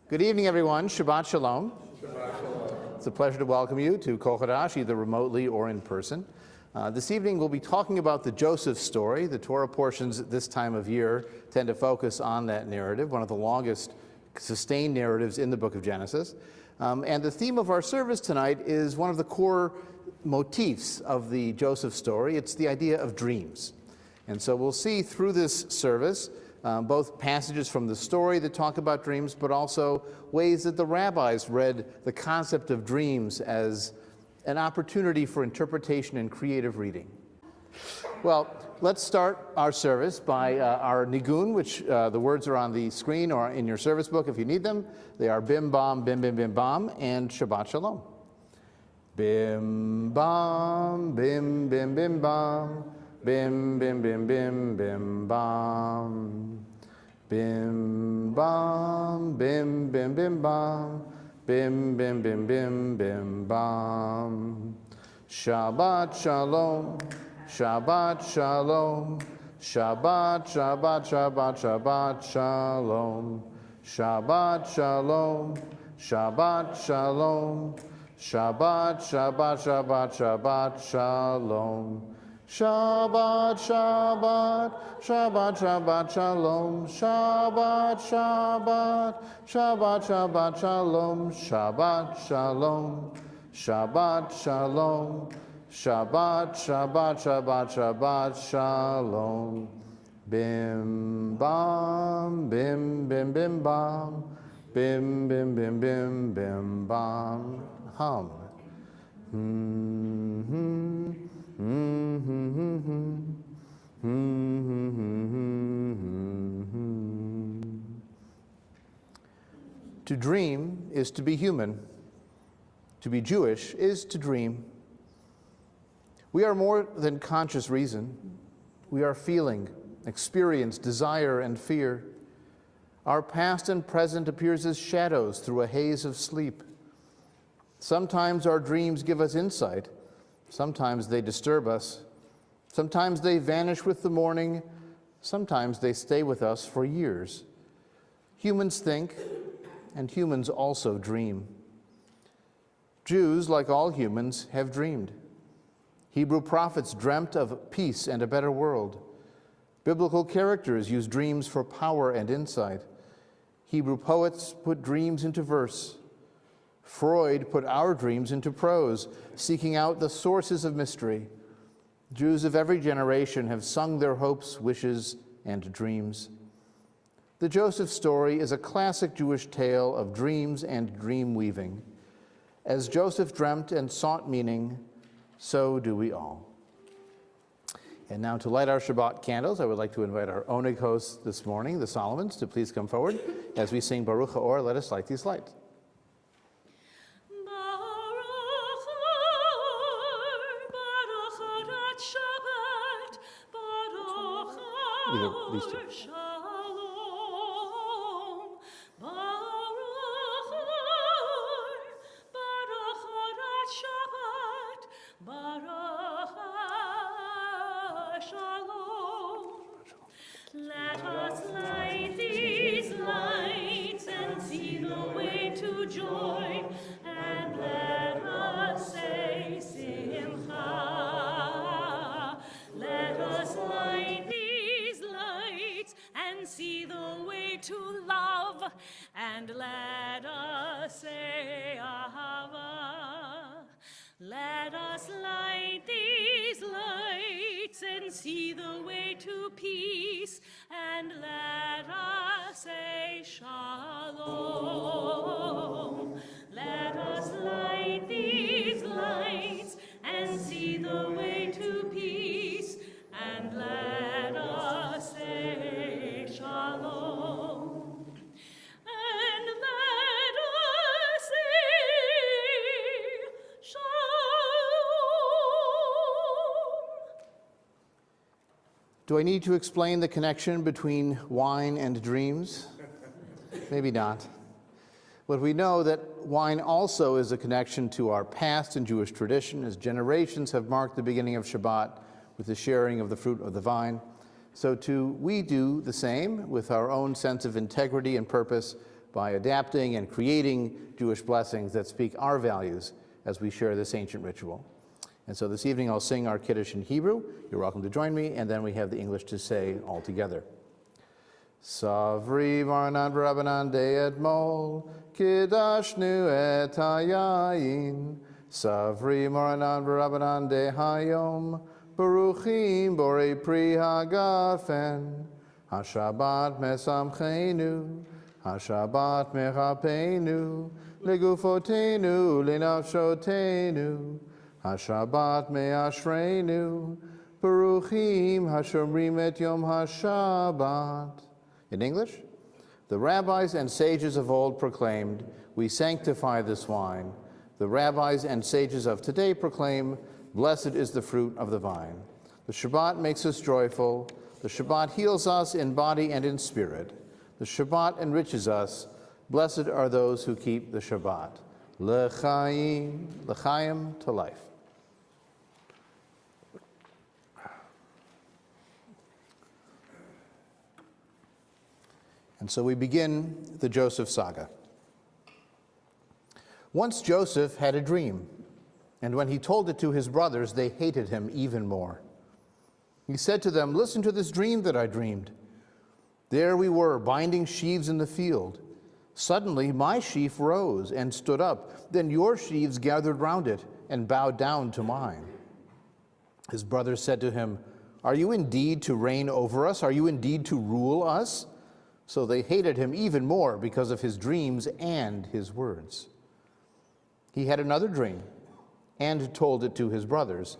Good evening, everyone. Shabbat Shalom. Shabbat Shalom. It's a pleasure to welcome you to Kol Hadash, either remotely or in person. This evening, we'll be talking about the Joseph story. The Torah portions at this time of year tend to focus on that narrative, one of the longest sustained narratives in the book of Genesis. And the theme of our service tonight is one of the core motifs of the Joseph story. It's the idea of dreams. And so we'll see through this service both passages from the story that talk about dreams, but also ways that the rabbis read the concept of dreams as an opportunity for interpretation and creative reading. Well, let's start our service by our nigun, which the words are on the screen or in your service book if you need them. They are bim bam, bim bim bim bam, and Shabbat Shalom. Bim bam, bim bim bim bam. Bim, bim, bim, bim, bim, bam. Bim, bam, bim, bim, bim, bam. Bim, bim, bim, bim, bim, bam. Shabbat Shalom, Shabbat Shalom. Shabbat, Shabbat, Shabbat, Shabbat Shalom. Shabbat Shalom, Shabbat Shalom. Shabbat, Shabbat, Shabbat, Shabbat Shalom. Shabbat, Shabbat, Shabbat, Shabbat, Shalom. Shabbat, Shabbat, Shabbat, Shabbat, Shalom. Shabbat, Shalom. Shabbat, Shalom. Shabbat, Shabbat, Shabbat, Shabbat, Shalom. Bim, bam, bim, bim, bim, bam. Bim, bim, bim, bim, bim, bam. Hum. To dream is to be human. To be Jewish is to dream. We are more than conscious reason. We are feeling, experience, desire, and fear. Our past and present appears as shadows through a haze of sleep. Sometimes our dreams give us insight. Sometimes they disturb us. Sometimes they vanish with the morning. Sometimes they stay with us for years. Humans think, and humans also dream. Jews, like all humans, have dreamed. Hebrew prophets dreamt of peace and a better world. Biblical characters use dreams for power and insight. Hebrew poets put dreams into verse. Freud put our dreams into prose, seeking out the sources of mystery. Jews of every generation have sung their hopes, wishes, and dreams. The Joseph story is a classic Jewish tale of dreams and dream weaving. As Joseph dreamt and sought meaning, so do we all. And now to light our Shabbat candles, I would like to invite our Oneg hosts this morning, the Solomons, to please come forward. As we sing Baruch HaOr, let us light these lights. These two. Let us light these lights and see the way to joy, and let us say Simcha. Let us light these lights and see the way to love, and let us say Ahava. Let us light these lights and see the way to peace, and let us say Shalom. Let us light these lights and see the way to peace, and let us say Shalom. And let us say Shalom. Do I need to explain the connection between wine and dreams? Maybe not. But we know that wine also is a connection to our past in Jewish tradition, as generations have marked the beginning of Shabbat with the sharing of the fruit of the vine. So too, we do the same with our own sense of integrity and purpose by adapting and creating Jewish blessings that speak our values as we share this ancient ritual. And so this evening I'll sing our Kiddush in Hebrew. You're welcome to join me, and then we have the English to say all together. Savri Varnan Rabbanan De Etmol, Kiddashnu et Hayayin, Savri Varnan Rabbanan De Hayom, Baruchim Borei Pri Hagafen, HaShabbat Mesamchenu, HaShabbat Mechapenu, Legufotenu, Lenafshotenu, HaShabbat Me'ashrenu, Baruchim HaShomrim et Yom HaShabbat. In English, the rabbis and sages of old proclaimed, "We sanctify this wine." The rabbis and sages of today proclaim, "Blessed is the fruit of the vine." The Shabbat makes us joyful. The Shabbat heals us in body and in spirit. The Shabbat enriches us. Blessed are those who keep the Shabbat. L'chaim, l'chaim, to life. And so we begin the Joseph saga. Once Joseph had a dream, and when he told it to his brothers, they hated him even more. He said to them, "Listen to this dream that I dreamed. There we were, binding sheaves in the field. Suddenly my sheaf rose and stood up. Then your sheaves gathered round it and bowed down to mine." His brothers said to him, "Are you indeed to reign over us? Are you indeed to rule us?" So they hated him even more because of his dreams and his words. He had another dream and told it to his brothers,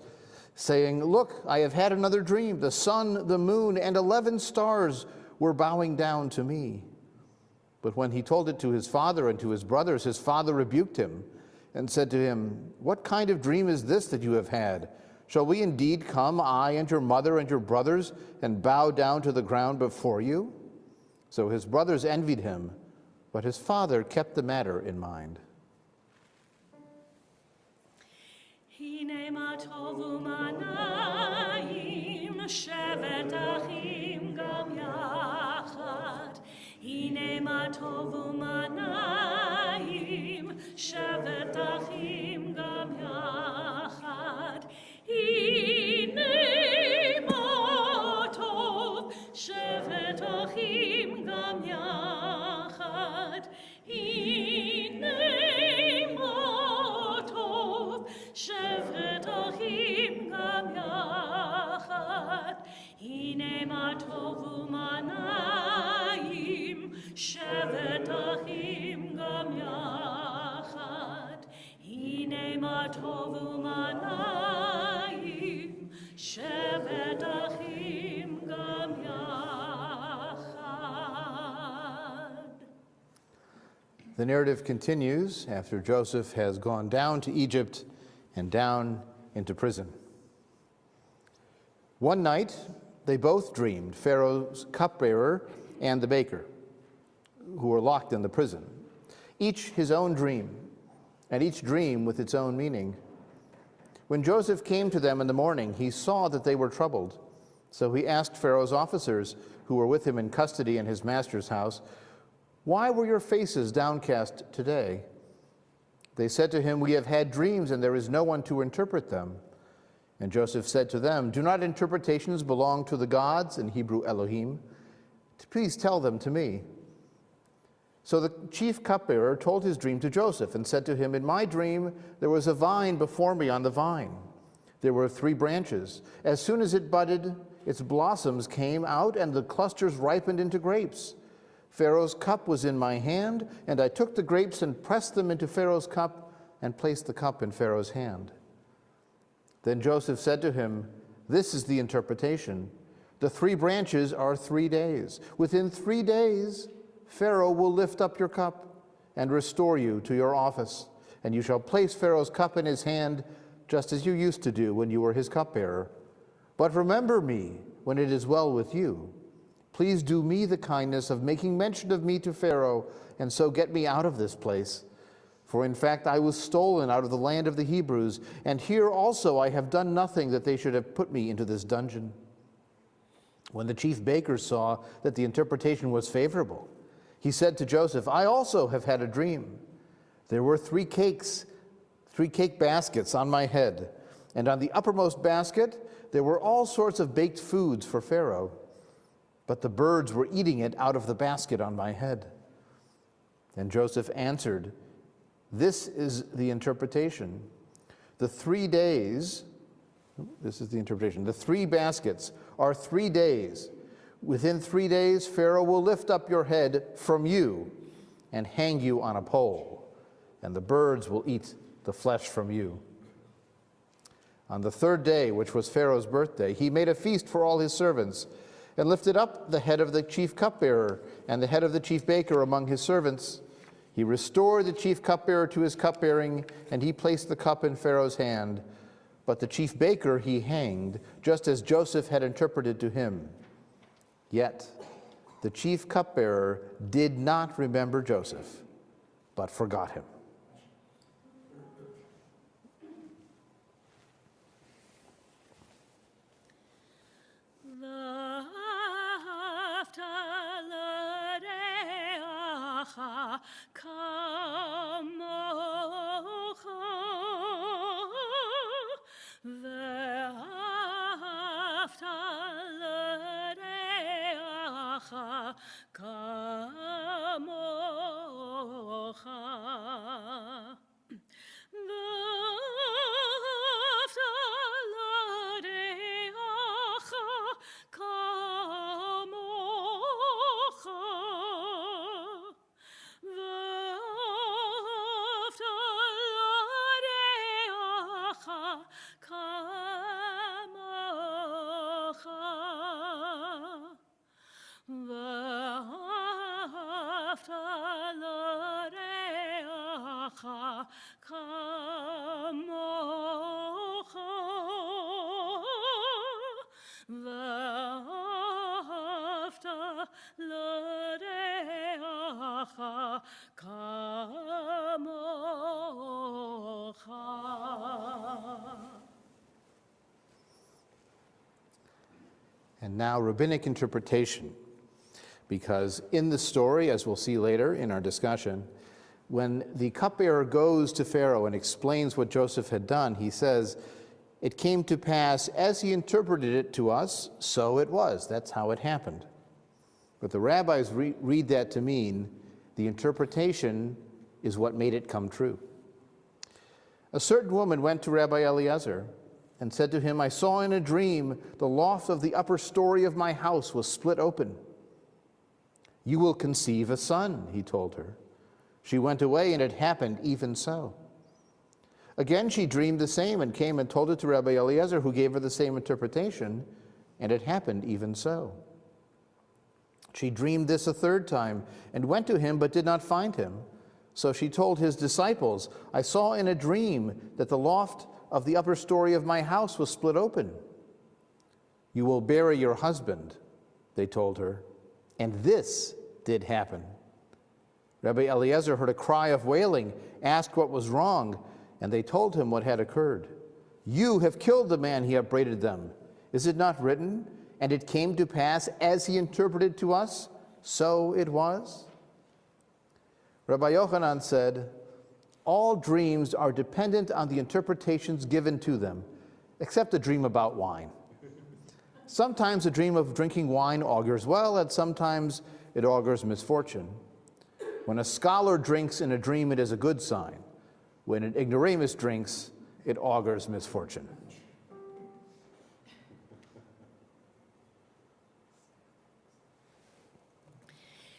saying, "Look, I have had another dream. The sun, the moon, and 11 stars were bowing down to me." But when he told it to his father and to his brothers, his father rebuked him and said to him, "What kind of dream is this that you have had? Shall we indeed come, I and your mother and your brothers, and bow down to the ground before you?" So his brothers envied him, but his father kept the matter in mind. Hine ma tovu manayim, shevet achim gam yachad. Hine ma tovu manayim, shevet achim gam yachad. Hine ma tov, shevet achim gam yachad. Hine ma tov, shevet achim gam yachad. Hine ma tovu manayim, shevet achim gam yachad. Hine ma tovu manayim, shevet achim gam yachad. The narrative continues after Joseph has gone down to Egypt and down into prison. One night, they both dreamed, Pharaoh's cupbearer and the baker, who were locked in the prison. Each his own dream, and each dream with its own meaning. When Joseph came to them in the morning, he saw that they were troubled. So he asked Pharaoh's officers, who were with him in custody in his master's house, "Why were your faces downcast today?" They said to him, "We have had dreams, and there is no one to interpret them." And Joseph said to them, "Do not interpretations belong to the gods?" In Hebrew, Elohim. "Please tell them to me." So the chief cupbearer told his dream to Joseph and said to him, "In my dream there was a vine before me on the vine. There were 3 branches. As soon as it budded, its blossoms came out, and the clusters ripened into grapes. Pharaoh's cup was in my hand, and I took the grapes and pressed them into Pharaoh's cup and placed the cup in Pharaoh's hand." Then Joseph said to him, "This is the interpretation. The 3 branches are 3 days. Within 3 days, Pharaoh will lift up your cup and restore you to your office, and you shall place Pharaoh's cup in his hand just as you used to do when you were his cupbearer. But remember me when it is well with you. Please do me the kindness of making mention of me to Pharaoh, and so get me out of this place. For in fact I was stolen out of the land of the Hebrews, and here also I have done nothing that they should have put me into this dungeon." When the chief baker saw that the interpretation was favorable, He said to Joseph, I also have had a dream. There were three cake baskets on my head, and on the uppermost basket there were all sorts of baked foods for Pharaoh, but the birds were eating it out of the basket on my head. And Joseph answered, this is the interpretation. The 3 days, this is the interpretation, the 3 baskets are 3 days. Within 3 days, Pharaoh will lift up your head from you and hang you on a pole, and the birds will eat the flesh from you. On the 3rd day, which was Pharaoh's birthday, he made a feast for all his servants and lifted up the head of the chief cupbearer and the head of the chief baker among his servants. He restored the chief cupbearer to his cupbearing, and he placed the cup in Pharaoh's hand. But the chief baker he hanged, just as Joseph had interpreted to him. Yet the chief cupbearer did not remember Joseph, but forgot him. And now rabbinic interpretation, because in the story, as we'll see later in our discussion, when the cupbearer goes to Pharaoh and explains what Joseph had done, he says, it came to pass as he interpreted it to us, so it was. That's how it happened. But the rabbis read that to mean the interpretation is what made it come true. A certain woman went to Rabbi Eliezer and said to him, I saw in a dream the loft of the upper story of my house was split open. You will conceive a son, he told her. She went away, and it happened even so. Again she dreamed the same and came and told it to Rabbi Eliezer, who gave her the same interpretation, and it happened even so. She dreamed this a 3rd time and went to him but did not find him. So she told his disciples, I saw in a dream that the loft of the upper story of my house was split open. You will bury your husband, they told her, and this did happen. Rabbi Eliezer heard a cry of wailing, asked what was wrong, and they told him what had occurred. You have killed the man, he upbraided them. Is it not written, and it came to pass as he interpreted to us, so it was? Rabbi Yochanan said, all dreams are dependent on the interpretations given to them, except a dream about wine. Sometimes a dream of drinking wine augurs well, and sometimes it augurs misfortune. When a scholar drinks in a dream, it is a good sign. When an ignoramus drinks, it augurs misfortune.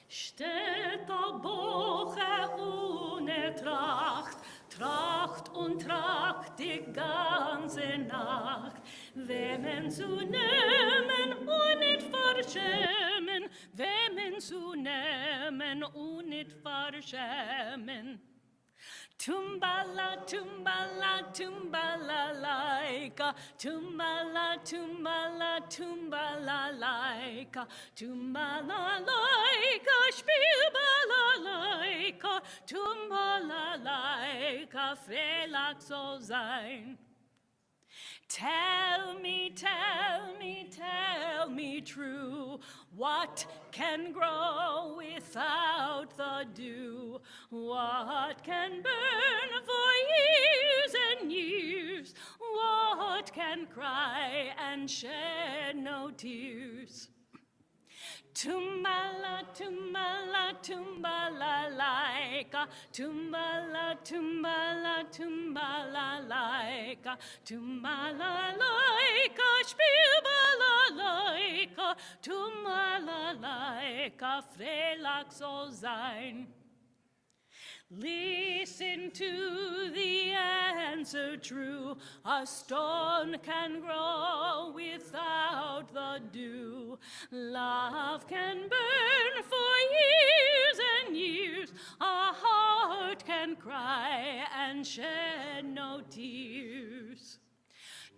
Steht der Boche ohne Tracht, Tracht und Tracht die ganze Nacht. Wemmen zu nehmen und nicht verschämen, wemmen zu nehmen und nicht verschämen. Tumbala, tumbala, tumbala, laika, tumbala, tumbala, tumbala, laika, tumbala, laika, spielbala, laika, tumbala, laika, Freilach soll sein. Tell me, tell me, tell me true, what can grow without the dew. What can burn for years and years? What can cry and shed no tears? Tumbala, tumbala, tumbala, laika. Tumbala, tumbala, tumbala, laika. Tumbala, laika, spielbala, laika. Tumbala, laika, frelak soll sein. Listen to the answer true. A stone can grow without the dew. Love can burn for years and years. A heart can cry and shed no tears.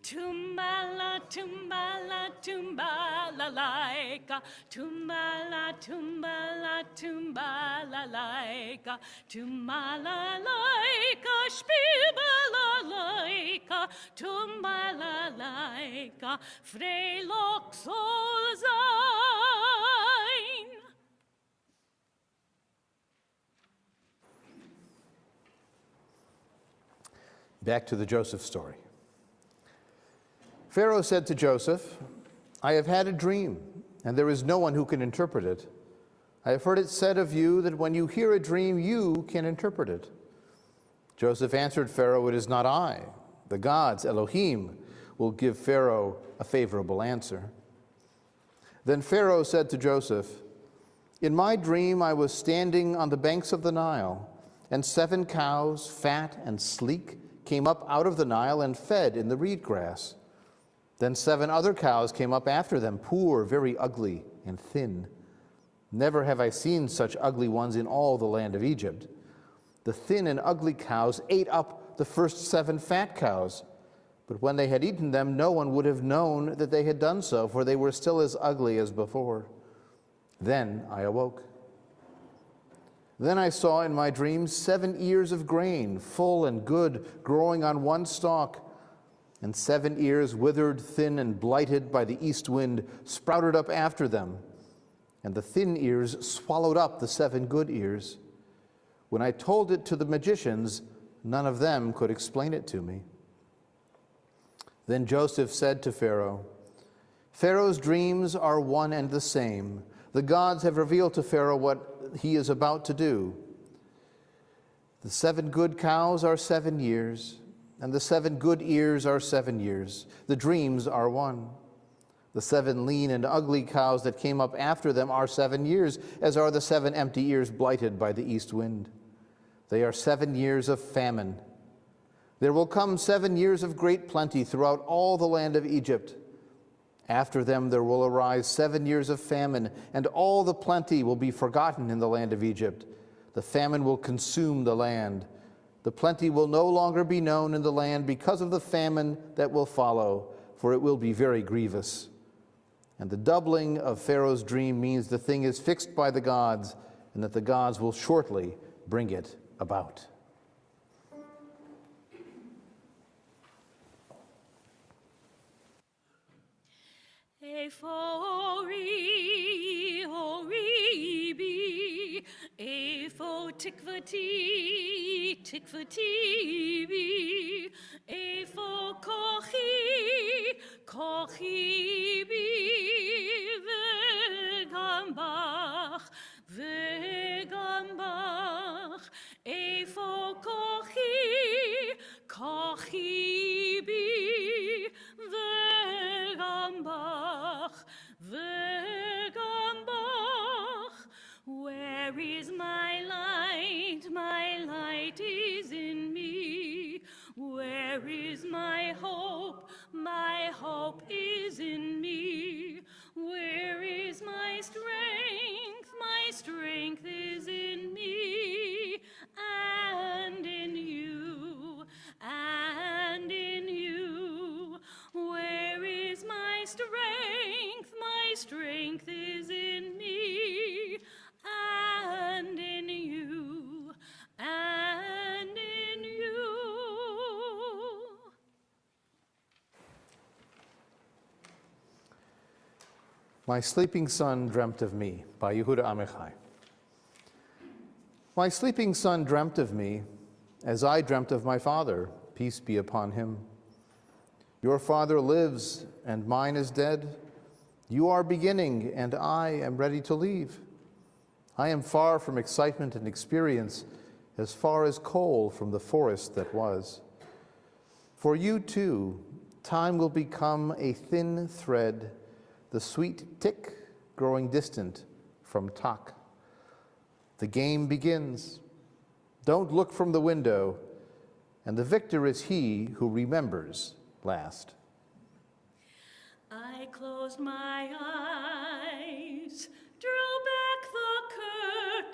Tumbala, tumbala, tumbala, laika. Tumbala, tumbala, tumbala, laika. Tumbala, laika, spielbala, laika. Tumbala, laika, frelok soll sein. Back to the Joseph story. Pharaoh said to Joseph, I have had a dream, and there is no one who can interpret it. I have heard it said of you that when you hear a dream, you can interpret it. Joseph answered Pharaoh, it is not I. The gods, Elohim, will give Pharaoh a favorable answer. Then Pharaoh said to Joseph, in my dream I was standing on the banks of the Nile, and 7 cows, fat and sleek, came up out of the Nile and fed in the reed grass. Then 7 other cows came up after them, poor, very ugly, and thin. Never have I seen such ugly ones in all the land of Egypt. The thin and ugly cows ate up the first 7 fat cows, but when they had eaten them, no one would have known that they had done so, for they were still as ugly as before. Then I awoke. Then I saw in my dream 7 ears of grain, full and good, growing on one stalk, and 7 ears, withered, thin, and blighted by the east wind, sprouted up after them, and the thin ears swallowed up the 7 good ears. When I told it to the magicians, none of them could explain it to me. Then Joseph said to Pharaoh, Pharaoh's dreams are one and the same. The gods have revealed to Pharaoh what he is about to do. The 7 good cows are 7 years, and the 7 good ears are 7 years. The dreams are one. The 7 lean and ugly cows that came up after them are 7 years, as are the 7 empty ears blighted by the east wind. They are 7 years of famine. There will come 7 years of great plenty throughout all the land of Egypt. After them there will arise 7 years of famine, and all the plenty will be forgotten in the land of Egypt. The famine will consume the land. The plenty will no longer be known in the land because of the famine that will follow, for it will be very grievous. And the doubling of Pharaoh's dream means the thing is fixed by the gods, and that the gods will shortly bring it about. Efo tikvati, tikvati bi, efo kochi, kochi bi, vegambach, vegambach, efo kochi, kochi bi, vegambach, vegambach. Where is my light? My light is in me. Where is my hope? My hope is in me. Where is my strength? My strength is in me. And in you, and in you. Where is my strength? My strength is in me. And in you, and in you. My sleeping son dreamt of me, by Yehuda Amichai. My sleeping son dreamt of me, as I dreamt of my father, peace be upon him. Your father lives, and mine is dead. You are beginning, and I am ready to leave. I am far from excitement and experience, as far as coal from the forest that was. For you, too, time will become a thin thread, the sweet tick growing distant from talk. The game begins. Don't look from the window, and the victor is he who remembers last. I closed my eyes, drew back the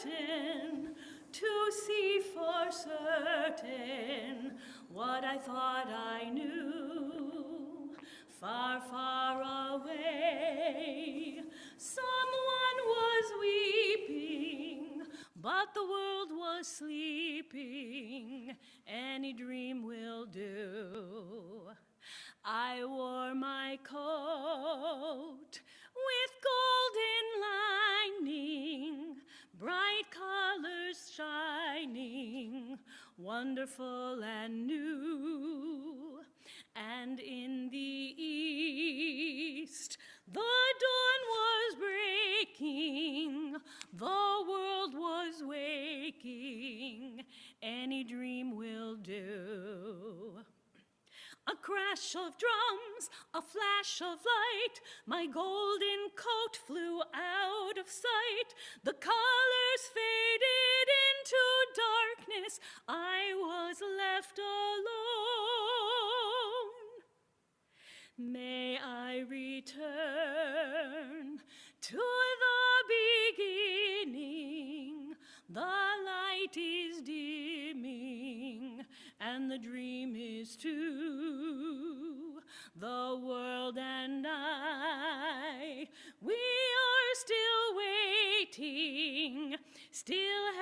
curtain to see for certain what I thought I knew. Far, far away, someone was weeping, but the world was sleeping. Any dream will do. I wore my coat with golden lining, bright colors shining, wonderful and new. And in the east, the dawn was breaking, the world was waking. Any dream will do. A crash of drums, a flash of light, my golden coat flew out of sight. The colors faded into darkness, I was left alone. May I return to the beginning. The light is dimming, and the dream is too. The world and I, we are still waiting, still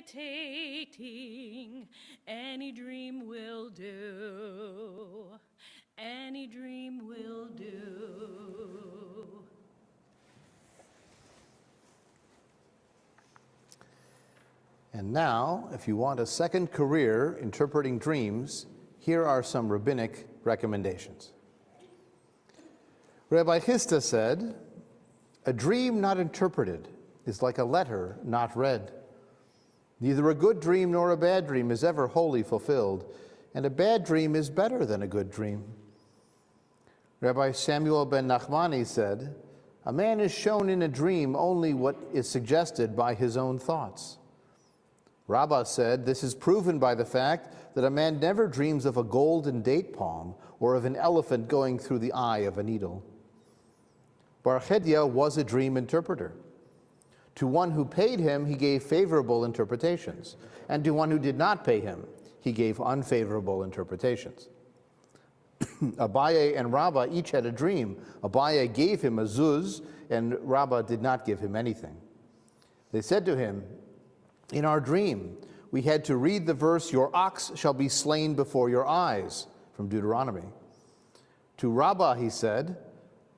hesitating. Any dream will do. Any dream will do. And now, if you want a second career interpreting dreams, here are some rabbinic recommendations. Rabbi Chisda said, "A dream not interpreted is like a letter not read. Neither a good dream nor a bad dream is ever wholly fulfilled, and a bad dream is better than a good dream." Rabbi Samuel ben Nachmani said, "A man is shown in a dream only what is suggested by his own thoughts." Rabbah said, "This is proven by the fact that a man never dreams of a golden date palm or of an elephant going through the eye of a needle." Bar Chedia was a dream interpreter. To one who paid him, he gave favorable interpretations, and to one who did not pay him, he gave unfavorable interpretations. Abaye and Rabbah each had a dream. Abaye gave him a zuz, and Rabbah did not give him anything. They said to him, "In our dream, we had to read the verse, 'Your ox shall be slain before your eyes,' from Deuteronomy." To Rabbah he said,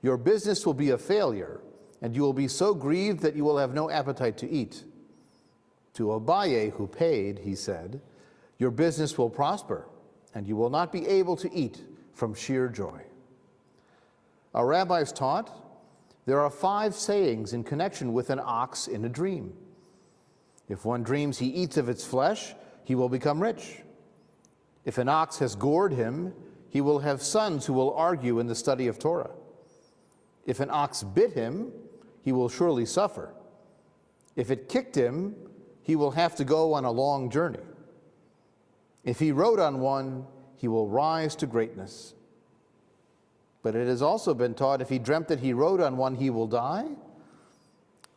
"Your business will be a failure, and you will be so grieved that you will have no appetite to eat." To Abaye, who paid, he said, "Your business will prosper, and you will not be able to eat from sheer joy." Our rabbis taught there are 5 sayings in connection with an ox in a dream. If one dreams he eats of its flesh, he will become rich. If an ox has gored him, he will have sons who will argue in the study of Torah. If an ox bit him, he will surely suffer. If it kicked him, he will have to go on a long journey. If he rode on one, he will rise to greatness. But it has also been taught if he dreamt that he rode on one, he will die.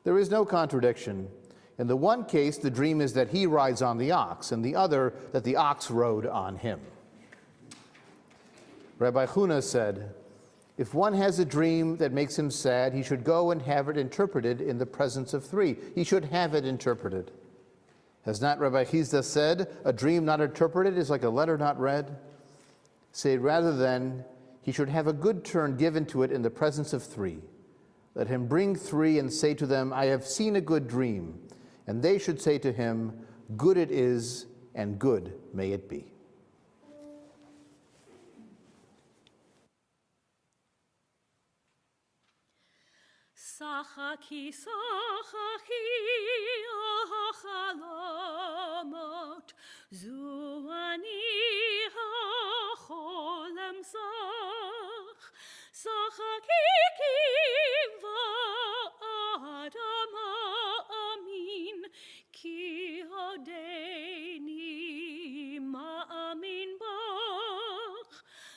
There is no contradiction. In the one case, the dream is that he rides on the ox, and the other, that the ox rode on him. Rabbi Huna said, "If one has a dream that makes him sad, he should go and have it interpreted in the presence of 3. He should have it interpreted. Has not Rabbi Chisda said, 'A dream not interpreted is like a letter not read'? Say rather then, he should have a good turn given to it in the presence of 3. Let him bring 3 and say to them, 'I have seen a good dream.' and they should say to him, "Good it is, and good may it be." Sachaki, Sachaki, Achalomot, Zu ani hacholem Sach, Sachaki kiva Adama amin, Ki hodeni ma'amin bach,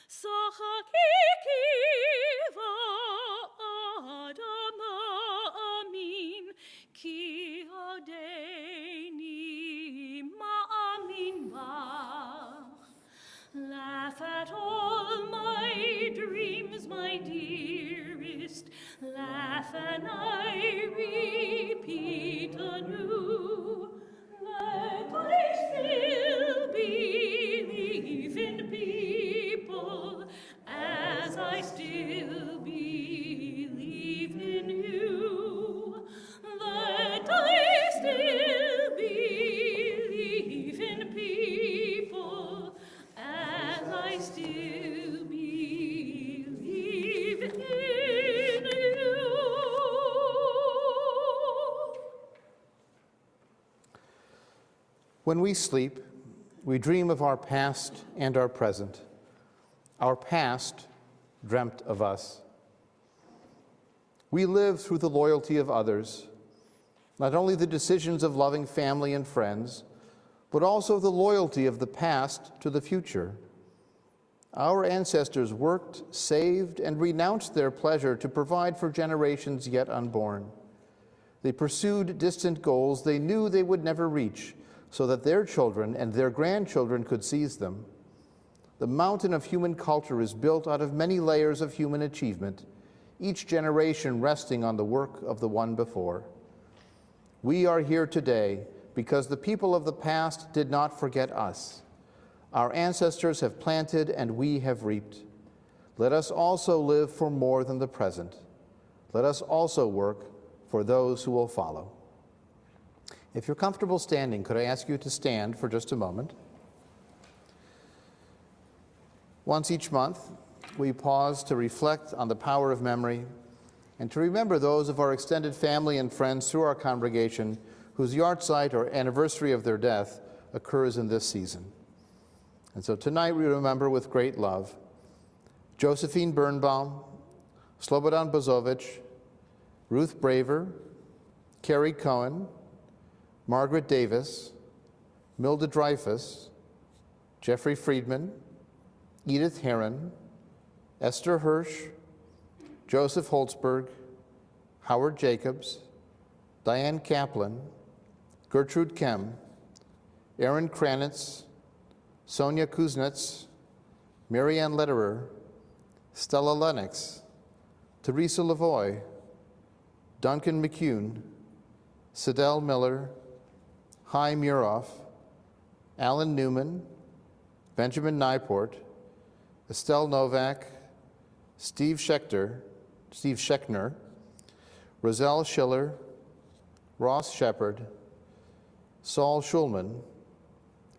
Sachaki kiva Adama amin, Ki hodeni ma'amin bach. Laugh at all my dreams, my dearest, laugh and I repeat anew. Let I still believe in people as I still believe in you. Let I still believe in people as I still believe in you. When we sleep, we dream of our past and our present. Our past dreamt of us. We live through the loyalty of others, not only the decisions of loving family and friends, but also the loyalty of the past to the future. Our ancestors worked, saved, and renounced their pleasure to provide for generations yet unborn. They pursued distant goals they knew they would never reach, so that their children and their grandchildren could seize them. The mountain of human culture is built out of many layers of human achievement, each generation resting on the work of the one before. We are here today because the people of the past did not forget us. Our ancestors have planted and we have reaped. Let us also live for more than the present. Let us also work for those who will follow. If you're comfortable standing, could I ask you to stand for just a moment? Once each month, we pause to reflect on the power of memory and to remember those of our extended family and friends through our congregation whose yahrzeit or anniversary of their death occurs in this season. And so tonight we remember with great love Josephine Birnbaum, Slobodan Bozovic, Ruth Braver, Carrie Cohen, Margaret Davis, Milda Dreyfus, Jeffrey Friedman, Edith Heron, Esther Hirsch, Joseph Holtzberg, Howard Jacobs, Diane Kaplan, Gertrude Kem, Aaron Kranitz, Sonia Kuznets, Marianne Lederer, Stella Lennox, Teresa Lavoie, Duncan McCune, Sidel Miller, Hai Muroff, Alan Newman, Benjamin Nyport, Estelle Novak, Steve Schechner, Roselle Schiller, Ross Shepard, Saul Schulman,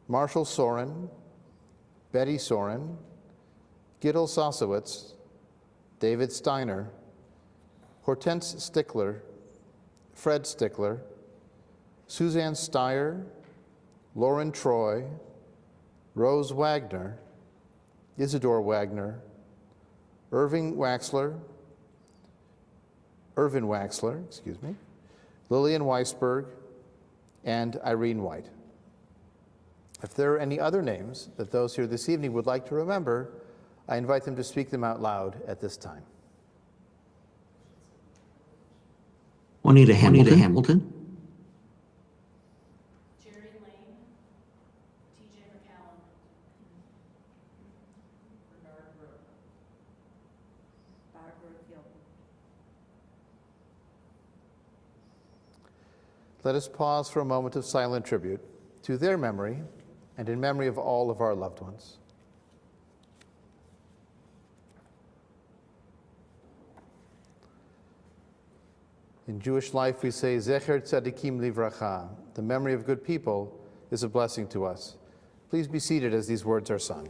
Marshall Soren, Betty Soren, Gittel Sosowitz, David Steiner, Hortense Stickler, Fred Stickler, Suzanne Steyer, Lauren Troy, Rose Wagner, Isidore Wagner, Irvin Waxler, Lillian Weisberg, and Irene White. If there are any other names that those here this evening would like to remember, I invite them to speak them out loud at this time. Juanita Hamilton. Jerry Lane, T.J. McCallum, Bernard Brooke, Barbara Gilpin. Let us pause for a moment of silent tribute to their memory and in memory of all of our loved ones. In Jewish life, we say, Zecher tzadikim livracha. The memory of good people is a blessing to us. Please be seated as these words are sung.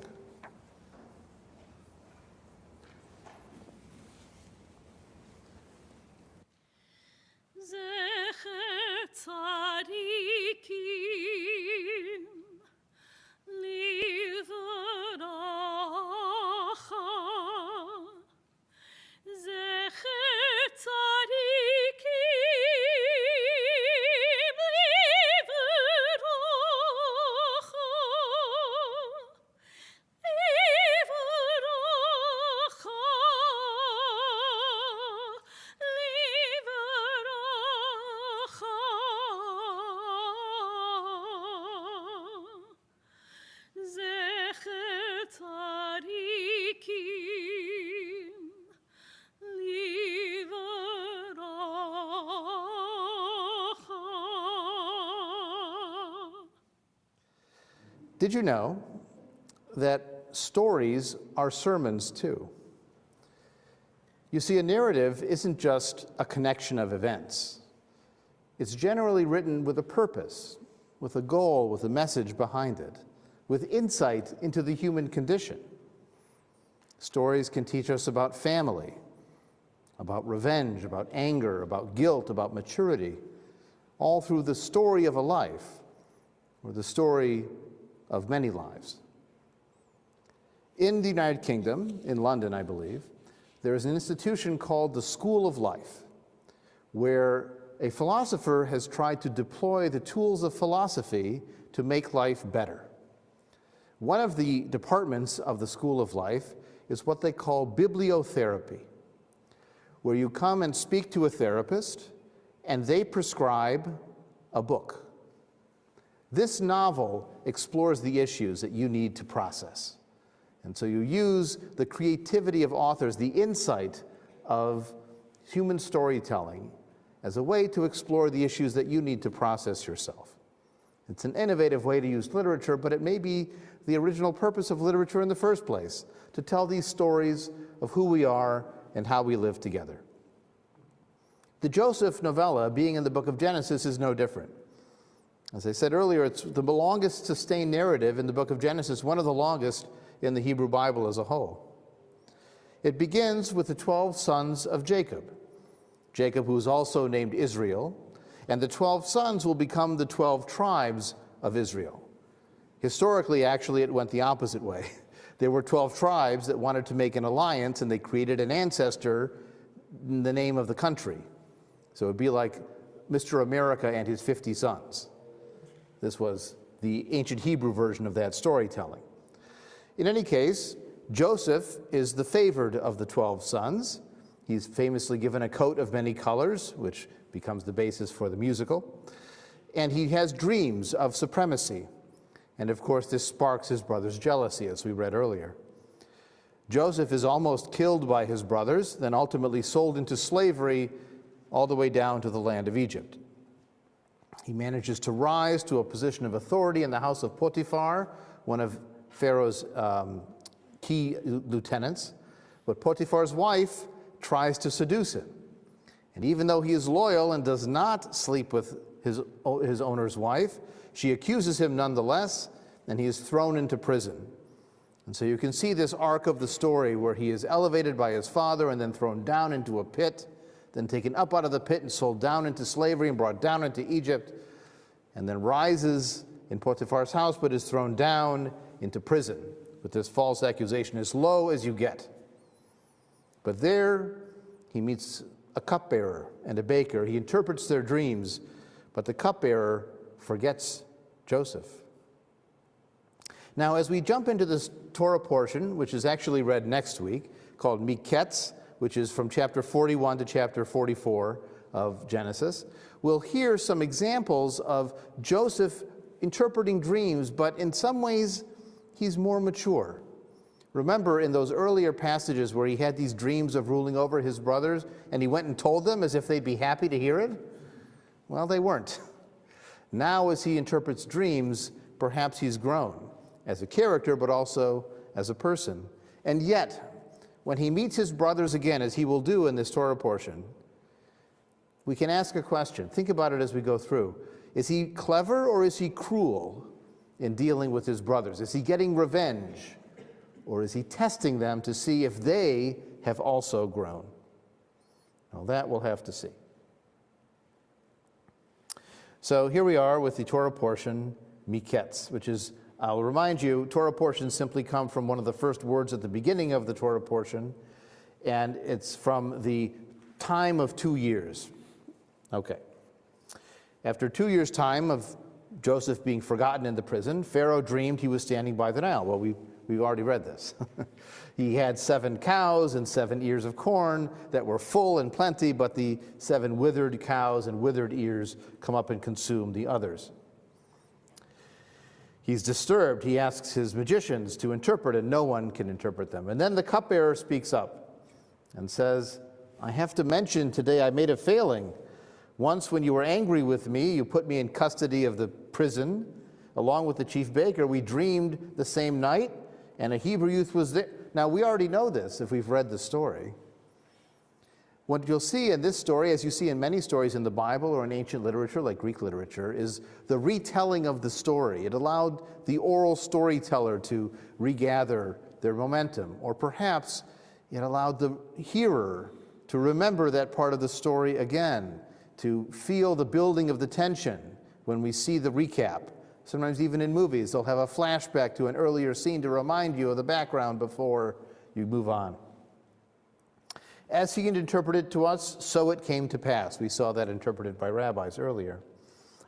Zecher tzadikim livracha. Zecher tzadikim livracha. Did you know that stories are sermons too? You see, a narrative isn't just a connection of events. It's generally written with a purpose, with a goal, with a message behind it, with insight into the human condition. Stories can teach us about family, about revenge, about anger, about guilt, about maturity, all through the story of a life, or the story of many lives. In the United Kingdom, in London, I believe, there is an institution called the School of Life, where a philosopher has tried to deploy the tools of philosophy to make life better. One of the departments of the School of Life is what they call bibliotherapy, where you come and speak to a therapist and they prescribe a book. This novel explores the issues that you need to process. And so you use the creativity of authors, the insight of human storytelling, as a way to explore the issues that you need to process yourself. It's an innovative way to use literature, but it may be the original purpose of literature in the first place, to tell these stories of who we are and how we live together. The Joseph novella, being in the book of Genesis, is no different. As I said earlier, it's the longest sustained narrative in the book of Genesis, one of the longest in the Hebrew Bible as a whole. It begins with the 12 sons of Jacob, Jacob, who is also named Israel, and the 12 sons will become the 12 tribes of Israel. Historically, actually, it went the opposite way. There were 12 tribes that wanted to make an alliance, and they created an ancestor in the name of the country. So it would be like Mr. America and his 50 sons. This was the ancient Hebrew version of that storytelling. In any case, Joseph is the favored of the 12 sons. He's famously given a coat of many colors, which becomes the basis for the musical. And he has dreams of supremacy. And of course, this sparks his brother's jealousy, as we read earlier. Joseph is almost killed by his brothers, then ultimately sold into slavery all the way down to the land of Egypt. He manages to rise to a position of authority in the house of Potiphar, one of Pharaoh's key lieutenants. But Potiphar's wife tries to seduce him. And even though he is loyal and does not sleep with his owner's wife, she accuses him nonetheless, and he is thrown into prison. And so you can see this arc of the story where he is elevated by his father and then thrown down into a pit, then taken up out of the pit and sold down into slavery and brought down into Egypt, and then rises in Potiphar's house but is thrown down into prison with this false accusation, as low as you get. But there he meets a cupbearer and a baker. He interprets their dreams, but the cupbearer forgets Joseph. Now, as we jump into this Torah portion, which is actually read next week, called Miketz, which is from chapter 41 to chapter 44 of Genesis, we'll hear some examples of Joseph interpreting dreams, but in some ways, he's more mature. Remember in those earlier passages where he had these dreams of ruling over his brothers, and he went and told them as if they'd be happy to hear it? Well, they weren't. Now, as he interprets dreams, perhaps he's grown as a character, but also as a person. And yet, when he meets his brothers again, as he will do in this Torah portion, we can ask a question. Think about it as we go through. Is he clever or is he cruel in dealing with his brothers? Is he getting revenge, or is he testing them to see if they have also grown? Well, that we'll have to see. So here we are with the Torah portion, Miketz, which is, I'll remind you, Torah portions simply come from one of the first words at the beginning of the Torah portion, and it's from the time of 2 years. Okay. After 2 years' time of Joseph being forgotten in the prison, Pharaoh dreamed he was standing by the Nile. Well, we've already read this. He had 7 cows and 7 ears of corn that were full and plenty, but the 7 withered cows and withered ears come up and consume the others. He's disturbed. He asks his magicians to interpret, and no one can interpret them. And then the cupbearer speaks up and says, I have to mention today I made a failing. Once when you were angry with me, you put me in custody of the prison. Along with the chief baker, we dreamed the same night, and a Hebrew youth was there. Now, we already know this if we've read the story. What you'll see in this story, as you see in many stories in the Bible or in ancient literature, like Greek literature, is the retelling of the story. It allowed the oral storyteller to regather their momentum, or perhaps it allowed the hearer to remember that part of the story again, to feel the building of the tension when we see the recap. Sometimes even in movies, they'll have a flashback to an earlier scene to remind you of the background before you move on. As he interpreted to us, so it came to pass. We saw that interpreted by rabbis earlier.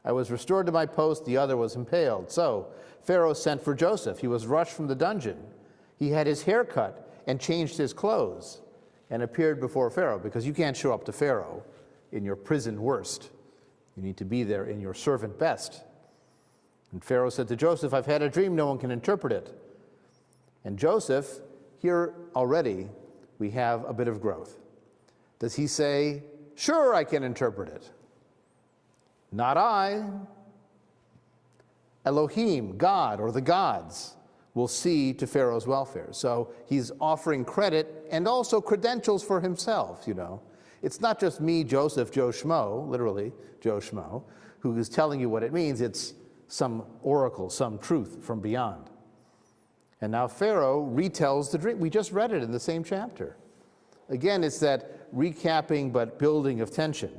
I was restored to my post, the other was impaled. So Pharaoh sent for Joseph. He was rushed from the dungeon. He had his hair cut and changed his clothes and appeared before Pharaoh, because you can't show up to Pharaoh in your prison worst. You need to be there in your servant best. And Pharaoh said to Joseph, I've had a dream, no one can interpret it. And Joseph, here already, we have a bit of growth. Does he say, sure, I can interpret it? Not I. Elohim, God, or the gods, will see to Pharaoh's welfare. So he's offering credit and also credentials for himself, you know. It's not just me, Joseph, Joe Schmo, literally, Joe Schmo, who is telling you what it means. It's some oracle, some truth from beyond. And now Pharaoh retells the dream. We just read it in the same chapter. Again, it's that recapping but building of tension,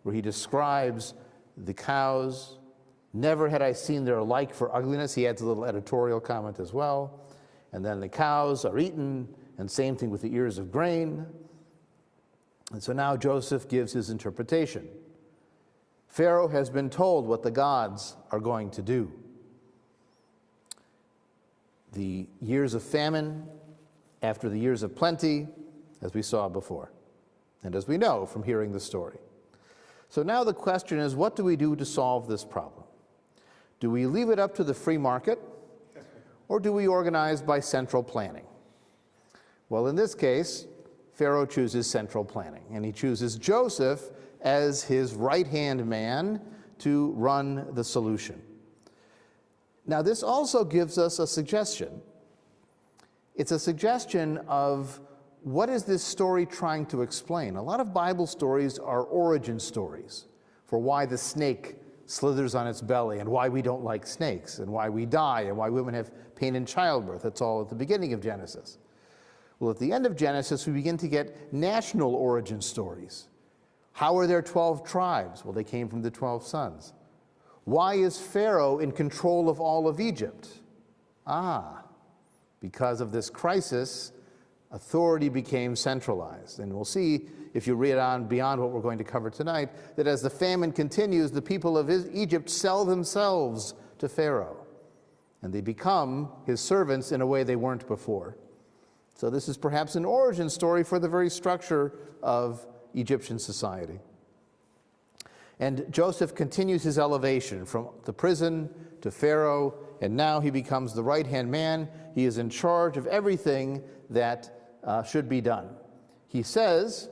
where he describes the cows. Never had I seen their like for ugliness. He adds a little editorial comment as well. And then the cows are eaten, and same thing with the ears of grain. And so now Joseph gives his interpretation. Pharaoh has been told what the gods are going to do. The years of famine after the years of plenty, as we saw before, and as we know from hearing the story. So now the question is, what do we do to solve this problem? Do we leave it up to the free market, or do we organize by central planning? Well, in this case, Pharaoh chooses central planning, and he chooses Joseph as his right-hand man to run the solution. Now, this also gives us a suggestion. It's a suggestion of what is this story trying to explain? A lot of Bible stories are origin stories for why the snake slithers on its belly and why we don't like snakes and why we die and why women have pain in childbirth. That's all at the beginning of Genesis. Well, at the end of Genesis, we begin to get national origin stories. How are there 12 tribes? Well, they came from the 12 sons. Why is Pharaoh in control of all of Egypt? Because of this crisis, authority became centralized. And we'll see, if you read on beyond what we're going to cover tonight, that as the famine continues, the people of Egypt sell themselves to Pharaoh. And they become his servants in a way they weren't before. So this is perhaps an origin story for the very structure of Egyptian society. And Joseph continues his elevation from the prison to Pharaoh, and now he becomes the right-hand man. He is in charge of everything that should be done. He says,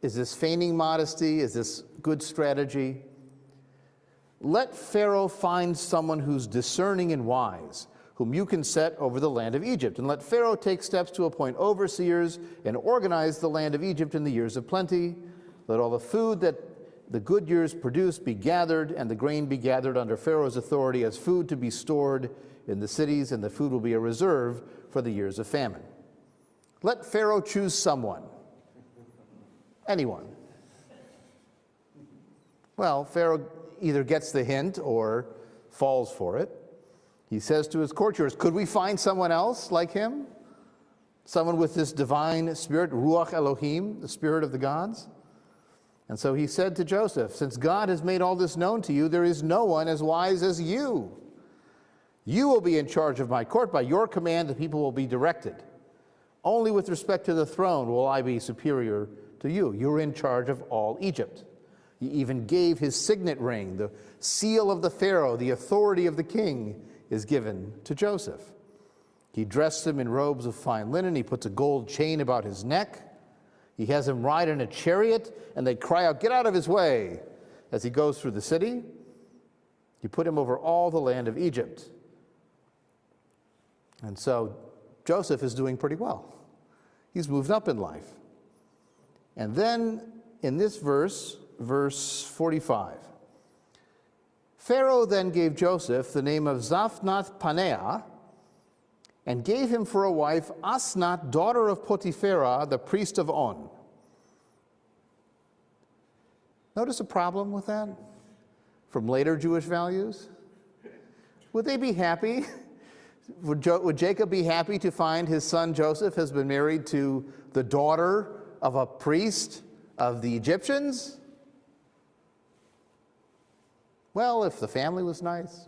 is this feigning modesty? Is this good strategy? Let Pharaoh find someone who's discerning and wise, whom you can set over the land of Egypt. And let Pharaoh take steps to appoint overseers and organize the land of Egypt in the years of plenty. Let all the food that the good years produce be gathered, and the grain be gathered under Pharaoh's authority as food to be stored in the cities, and the food will be a reserve for the years of famine. Let Pharaoh choose someone. Anyone. Well, Pharaoh either gets the hint or falls for it. He says to his courtiers, could we find someone else like him? Someone with this divine spirit, Ruach Elohim, the spirit of the gods? And so he said to Joseph, since God has made all this known to you, there is no one as wise as you. You will be in charge of my court. By your command, the people will be directed. Only with respect to the throne will I be superior to you. You're in charge of all Egypt. He even gave his signet ring, the seal of the Pharaoh, the authority of the king is given to Joseph. He dressed him in robes of fine linen. He puts a gold chain about his neck. He has him ride in a chariot, and they cry out, get out of his way, as he goes through the city. He put him over all the land of Egypt. And so Joseph is doing pretty well. He's moved up in life. And then in this verse 45, Pharaoh then gave Joseph the name of Zaphnath Paneah, and gave him for a wife Asnath, daughter of Potipharah, the priest of On. Notice a problem with that from later Jewish values? Would they be happy? Would Jacob be happy to find his son Joseph has been married to the daughter of a priest of the Egyptians? Well, if the family was nice,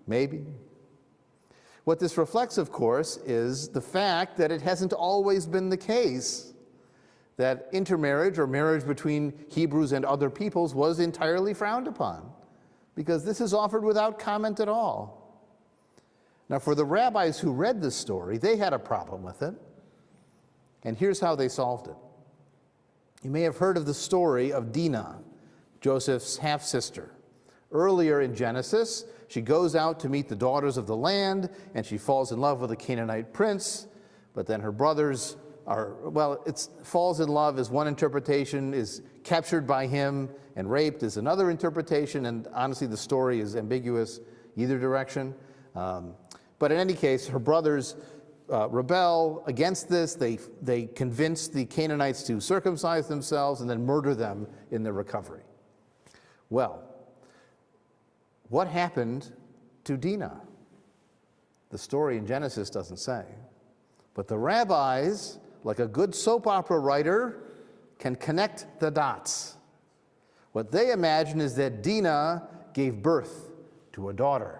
maybe. What this reflects, of course, is the fact that it hasn't always been the case that intermarriage or marriage between Hebrews and other peoples was entirely frowned upon, because this is offered without comment at all. Now, for the rabbis who read this story, they had a problem with it, and here's how they solved it. You may have heard of the story of Dinah, Joseph's half-sister. Earlier in Genesis, she goes out to meet the daughters of the land, and she falls in love with a Canaanite prince, but then her brothers falls in love is one interpretation, is captured by him and raped is another interpretation, and honestly the story is ambiguous either direction. But in any case, her brothers rebel against this. They convince the Canaanites to circumcise themselves and then murder them in their recovery. Well, what happened to Dinah? The story in Genesis doesn't say. But the rabbis, like a good soap opera writer, can connect the dots. What they imagine is that Dinah gave birth to a daughter.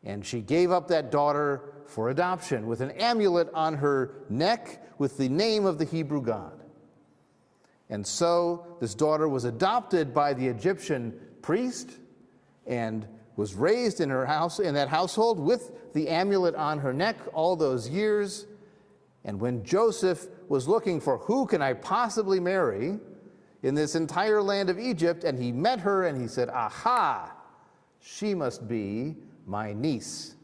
And she gave up that daughter for adoption with an amulet on her neck with the name of the Hebrew God. And so this daughter was adopted by the Egyptian priest and was raised in her house, in that household, with the amulet on her neck all those years. And when Joseph was looking for who can I possibly marry in this entire land of Egypt, and he met her and he said, aha, she must be my niece.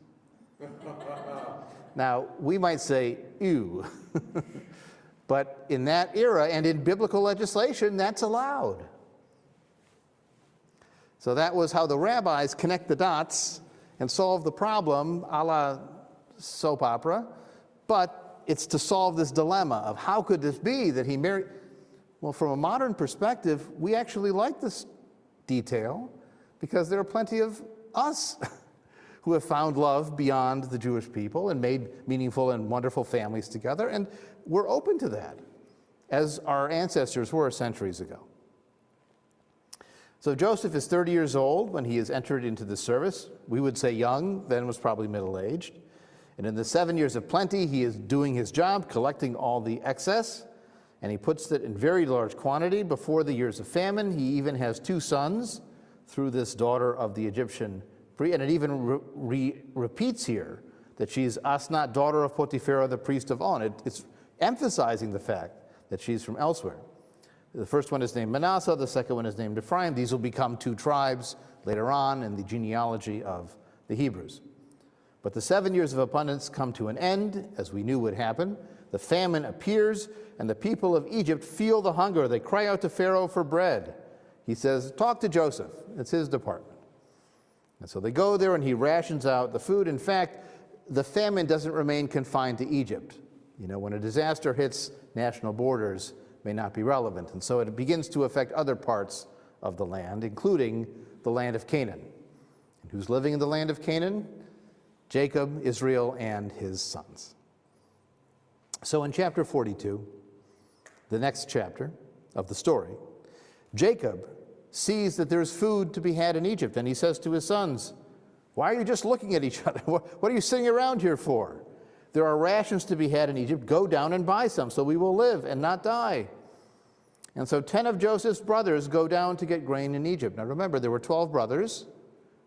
Now, we might say, ew. But in that era and in biblical legislation, that's allowed. So that was how the rabbis connect the dots and solve the problem a la soap opera. But it's to solve this dilemma of how could this be that he married. Well, from a modern perspective, we actually like this detail because there are plenty of us who have found love beyond the Jewish people and made meaningful and wonderful families together. And we're open to that, as our ancestors were centuries ago. So Joseph is 30 years old when he is entered into the service. We would say young, then was probably middle-aged. And in the 7 years of plenty, he is doing his job, collecting all the excess, and he puts it in very large quantity. Before the years of famine, he even has 2 sons through this daughter of the Egyptian priest. And it even repeats here that she's Asnath, daughter of Potipharah, the priest of On. It's emphasizing the fact that she's from elsewhere. The first one is named Manasseh, the second one is named Ephraim. These will become 2 tribes later on in the genealogy of the Hebrews. But the 7 years of abundance come to an end, as we knew would happen. The famine appears, and the people of Egypt feel the hunger. They cry out to Pharaoh for bread. He says, talk to Joseph. It's his department. And so they go there, and he rations out the food. In fact, the famine doesn't remain confined to Egypt. You know, when a disaster hits national borders, it may not be relevant. And so it begins to affect other parts of the land, including the land of Canaan. And who's living in the land of Canaan? Jacob, Israel, and his sons. So in chapter 42, the next chapter of the story, Jacob sees that there's food to be had in Egypt, and he says to his sons, why are you just looking at each other? What are you sitting around here for? There are rations to be had in Egypt. Go down and buy some so we will live and not die. And so 10 of Joseph's brothers go down to get grain in Egypt. Now remember, there were 12 brothers.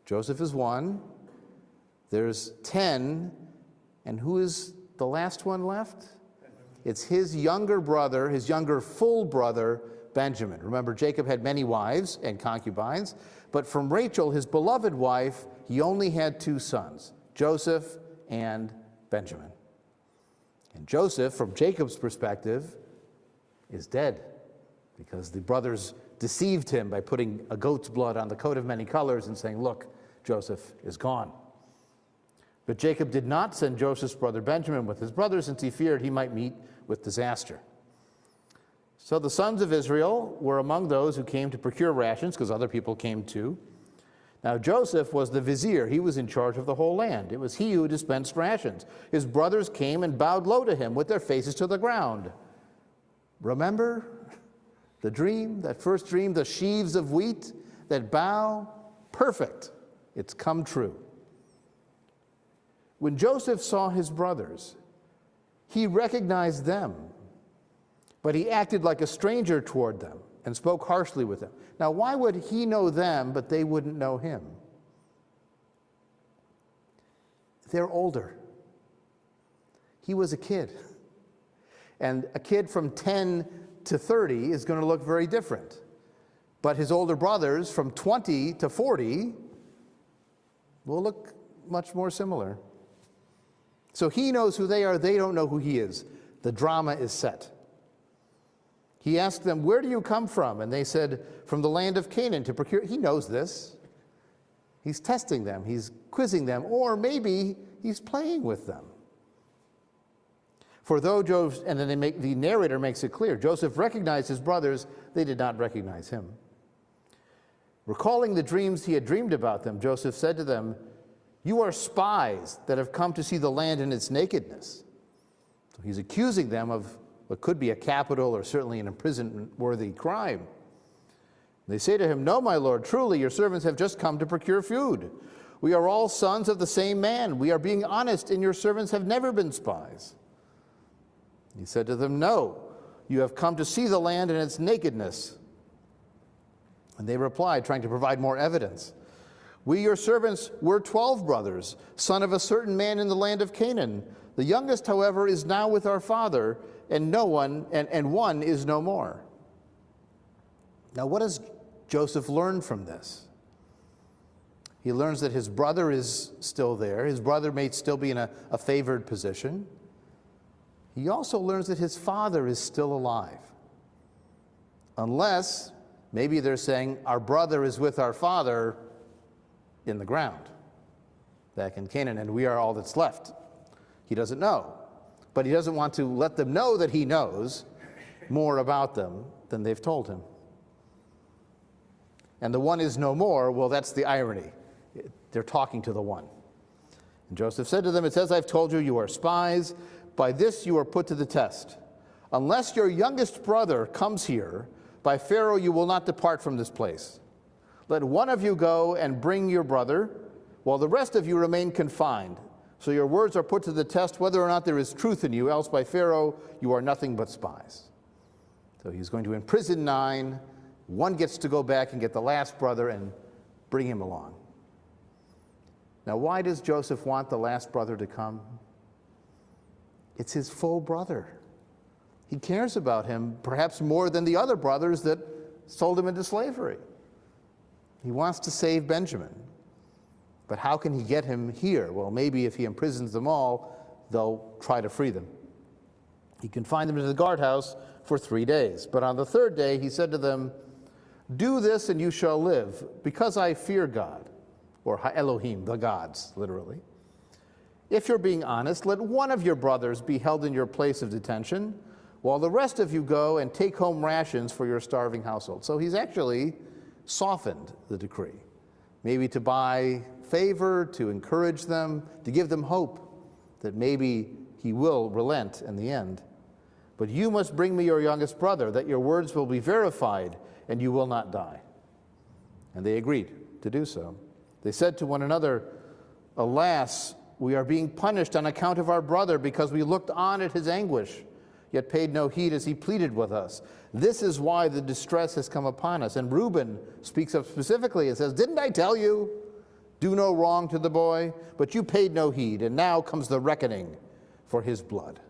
Joseph is one. There's 10. And who is the last one left? It's his younger brother, his younger full brother, Benjamin. Remember, Jacob had many wives and concubines, but from Rachel, his beloved wife, he only had 2 sons, Joseph and Benjamin. And Joseph, from Jacob's perspective, is dead because the brothers deceived him by putting a goat's blood on the coat of many colors and saying, look, Joseph is gone. But Jacob did not send Joseph's brother Benjamin with his brothers since he feared he might meet with disaster. So the sons of Israel were among those who came to procure rations because other people came too. Now Joseph was the vizier. He was in charge of the whole land. It was he who dispensed rations. His brothers came and bowed low to him with their faces to the ground. Remember the dream, that first dream, the sheaves of wheat that bow? Perfect. It's come true. When Joseph saw his brothers, he recognized them, but he acted like a stranger toward them and spoke harshly with them. Now, why would he know them, but they wouldn't know him? They're older. He was a kid. And a kid from 10 to 30 is going to look very different. But his older brothers from 20 to 40 will look much more similar. So he knows who they are. They don't know who he is. The drama is set. He asked them, where do you come from? And they said, from the land of Canaan to procure. He knows this. He's testing them. He's quizzing them. Or maybe he's playing with them. For though Joseph, and then the narrator makes it clear, Joseph recognized his brothers, they did not recognize him. Recalling the dreams he had dreamed about them, Joseph said to them, you are spies that have come to see the land in its nakedness. So he's accusing them of what could be a capital or certainly an imprisonment-worthy crime. They say to him, no, my lord, truly your servants have just come to procure food. We are all sons of the same man. We are being honest, and your servants have never been spies. He said to them, no, you have come to see the land in its nakedness. And they replied, trying to provide more evidence. We, your servants, were 12 brothers, son of a certain man in the land of Canaan. The youngest, however, is now with our father, and one is no more. Now, what does Joseph learn from this? He learns that his brother is still there. His brother may still be in a favored position. He also learns that his father is still alive. Unless, maybe they're saying, our brother is with our father in the ground, back in Canaan, and we are all that's left. He doesn't know. But he doesn't want to let them know that he knows more about them than they've told him. And the one is no more, well, that's the irony. They're talking to the one. And Joseph said to them, it says, I've told you, you are spies. By this you are put to the test. Unless your youngest brother comes here, by Pharaoh you will not depart from this place. Let one of you go and bring your brother, while the rest of you remain confined. So your words are put to the test whether or not there is truth in you, else by Pharaoh you are nothing but spies. So he's going to imprison 9. One gets to go back and get the last brother and bring him along. Now, why does Joseph want the last brother to come? It's his full brother. He cares about him perhaps more than the other brothers that sold him into slavery. He wants to save Benjamin. But how can he get him here? Well, maybe if he imprisons them all, they'll try to free them. He confined them to the guardhouse for 3 days. But on the third day he said to them, "Do this and you shall live, because I fear God," or Elohim, the gods, literally. "If you're being honest, let one of your brothers be held in your place of detention, while the rest of you go and take home rations for your starving household." So he's actually softened the decree, maybe to buy favor, to encourage them, to give them hope that maybe he will relent in the end. "But you must bring me your youngest brother, that your words will be verified and you will not die." And they agreed to do so. They said to one another, "Alas, we are being punished on account of our brother, because we looked on at his anguish, yet paid no heed as he pleaded with us. This is why the distress has come upon us." And Reuben speaks up specifically and says, "Didn't I tell you, do no wrong to the boy? But you paid no heed, and now comes the reckoning for his blood."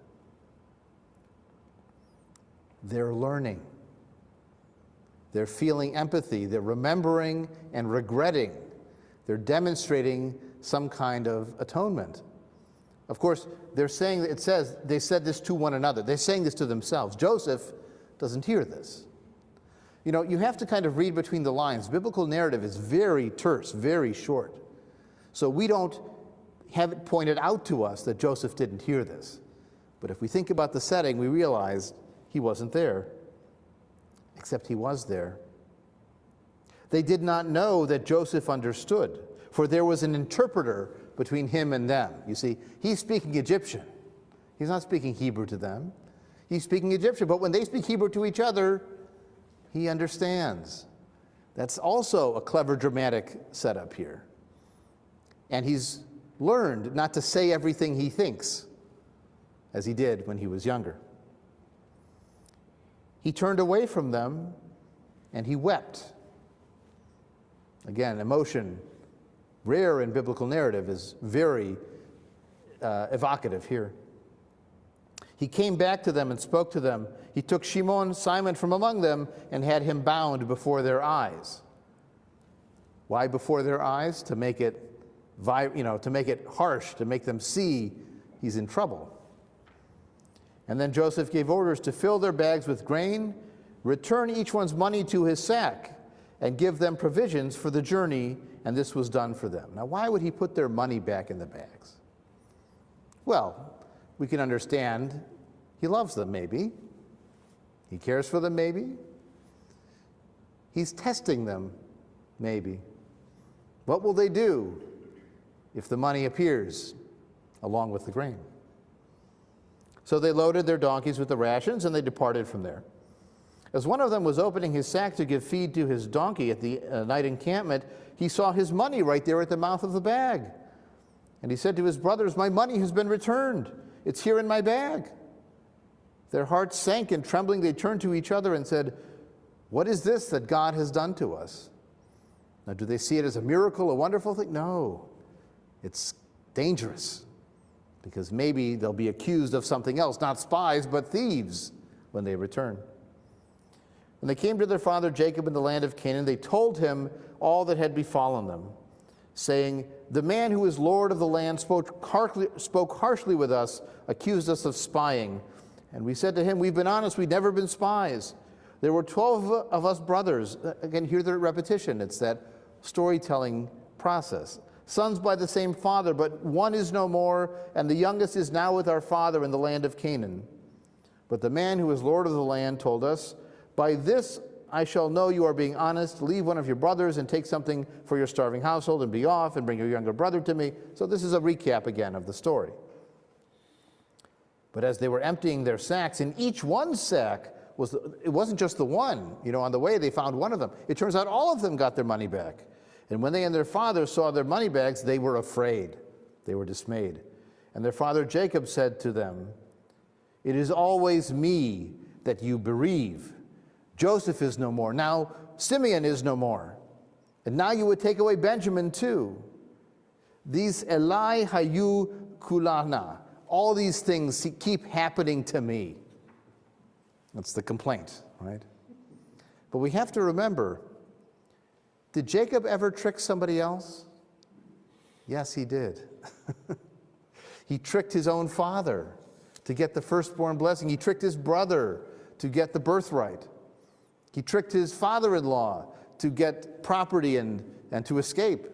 They're learning. They're feeling empathy. They're remembering and regretting. They're demonstrating some kind of atonement. Of course, they're saying, it says, they said this to one another. They're saying this to themselves. Joseph doesn't hear this. You know, you have to kind of read between the lines. Biblical narrative is very terse, very short. So we don't have it pointed out to us that Joseph didn't hear this. But if we think about the setting, we realize he wasn't there, except he was there. They did not know that Joseph understood, for there was an interpreter between him and them. You see, he's speaking Egyptian. He's not speaking Hebrew to them. He's speaking Egyptian, but when they speak Hebrew to each other, he understands. That's also a clever dramatic setup here. And he's learned not to say everything he thinks, as he did when he was younger. He turned away from them and he wept. Again, emotion, rare in biblical narrative, is very evocative here. He came back to them and spoke to them. He took Shimon, Simon, from among them and had him bound before their eyes. Why before their eyes? To make it, to make it harsh, to make them see he's in trouble. And then Joseph gave orders to fill their bags with grain, return each one's money to his sack, and give them provisions for the journey, and this was done for them. Now, why would he put their money back in the bags? Well, we can understand he loves them, maybe. He cares for them, maybe. He's testing them, maybe. What will they do if the money appears along with the grain? So they loaded their donkeys with the rations, and they departed from there. As one of them was opening his sack to give feed to his donkey at the night encampment, he saw his money right there at the mouth of the bag. And he said to his brothers, "My money has been returned. It's here in my bag." Their hearts sank, and trembling they turned to each other and said, "What is this that God has done to us?" Now, do they see it as a miracle, a wonderful thing? No. It's dangerous, because maybe they'll be accused of something else, not spies, but thieves, when they return. When they came to their father Jacob in the land of Canaan, they told him all that had befallen them, saying, "The man who is Lord of the land spoke harshly with us, accused us of spying. And we said to him, 'We've been honest, we've never been spies. There were 12 of us brothers.'" Again, hear the repetition. It's that storytelling process. "Sons by the same father, but one is no more, and the youngest is now with our father in the land of Canaan. But the man who is Lord of the land told us, 'By this I shall know you are being honest. Leave one of your brothers and take something for your starving household and be off, and bring your younger brother to me.'" So this is a recap again of the story. But as they were emptying their sacks, in each one's sack it wasn't just the one. On the way they found one of them. It turns out all of them got their money back. And when they and their father saw their money bags, they were afraid. They were dismayed. And their father Jacob said to them, "It is always me that you bereave. Joseph is no more. Now Simeon is no more. And now you would take away Benjamin too. These Elai hayu kulana. All these things keep happening to me." That's the complaint, right? But we have to remember, did Jacob ever trick somebody else? Yes, he did. He tricked his own father to get the firstborn blessing. He tricked his brother to get the birthright. He tricked his father-in-law to get property and to escape.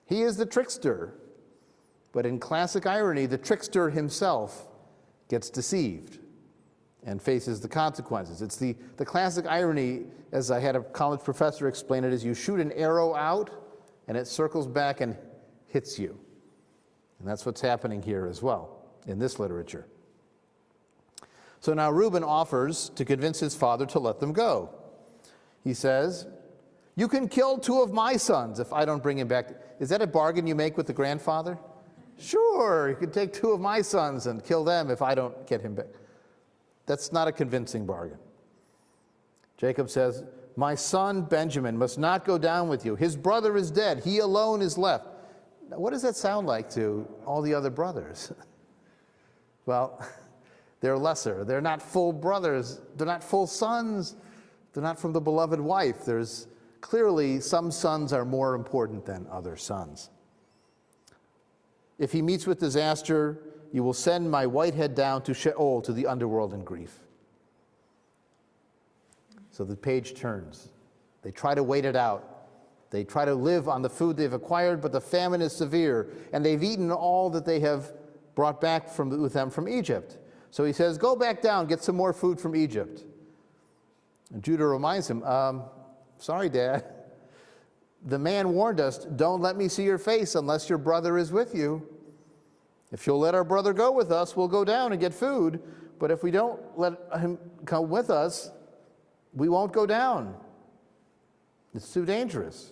He is the trickster. But in classic irony, the trickster himself gets deceived and faces the consequences. It's the classic irony, as I had a college professor explain it, is you shoot an arrow out and it circles back and hits you. And that's what's happening here as well in this literature. So now Reuben offers to convince his father to let them go. He says, "You can kill 2 of my sons if I don't bring him back." Is that a bargain you make with the grandfather? Sure, you can take 2 of my sons and kill them if I don't get him back. That's not a convincing bargain. Jacob says, "My son Benjamin must not go down with you. His brother is dead. He alone is left." Now, what does that sound like to all the other brothers? Well, they're lesser. They're not full brothers. They're not full sons. They're not from the beloved wife. There's clearly some sons are more important than other sons. "If he meets with disaster, you will send my white head down to Sheol, to the underworld, in grief." So the page turns. They try to wait it out. They try to live on the food they've acquired, but the famine is severe, and they've eaten all that they have brought back with them from Egypt. So he says, "Go back down, get some more food from Egypt." And Judah reminds him, "Sorry, Dad. The man warned us, don't let me see your face unless your brother is with you. If you'll let our brother go with us, we'll go down and get food. But if we don't let him come with us, we won't go down. It's too dangerous."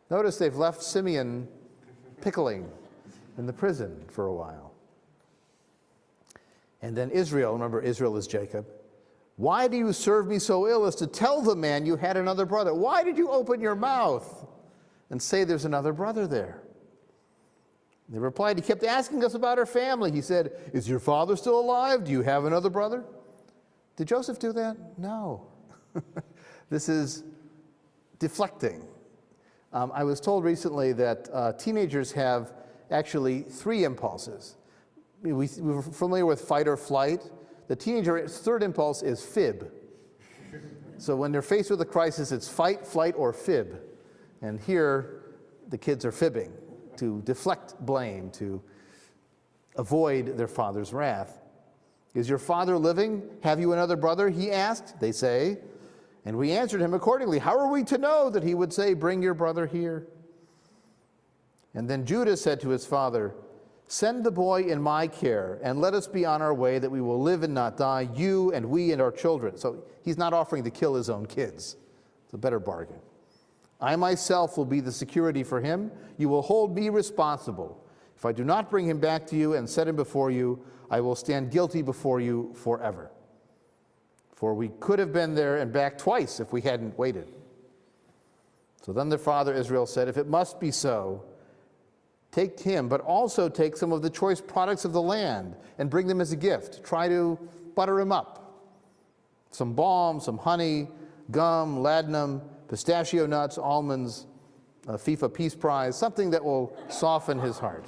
Notice they've left Simeon pickling in the prison for a while. And then Israel, remember Israel is Jacob. "Why do you serve me so ill as to tell the man you had another brother? Why did you open your mouth and say there's another brother there?" They replied, "He kept asking us about our family. He said, 'Is your father still alive? Do you have another brother?'" Did Joseph do that? No. This is deflecting. I was told recently that teenagers have actually 3 impulses. We're familiar with fight or flight. The teenager's 3rd impulse is fib. So when they're faced with a crisis, it's fight, flight, or fib. And here, the kids are fibbing to deflect blame, to avoid their father's wrath. "Is your father living? Have you another brother?" he asked, they say. And we answered him accordingly. "How are we to know that he would say, 'Bring your brother here'?" And then Judah said to his father, "Send the boy in my care, and let us be on our way, that we will live and not die, you and we and our children." So he's not offering to kill his own kids. It's a better bargain. "I myself will be the security for him. You will hold me responsible. If I do not bring him back to you and set him before you, I will stand guilty before you forever. For we could have been there and back twice if we hadn't waited." So then their father Israel said, "If it must be so, take him, but also take some of the choice products of the land and bring them as a gift. Try to butter him up. Some balm, some honey, gum, ladanum, pistachio nuts, almonds, a FIFA Peace Prize, something that will soften his heart.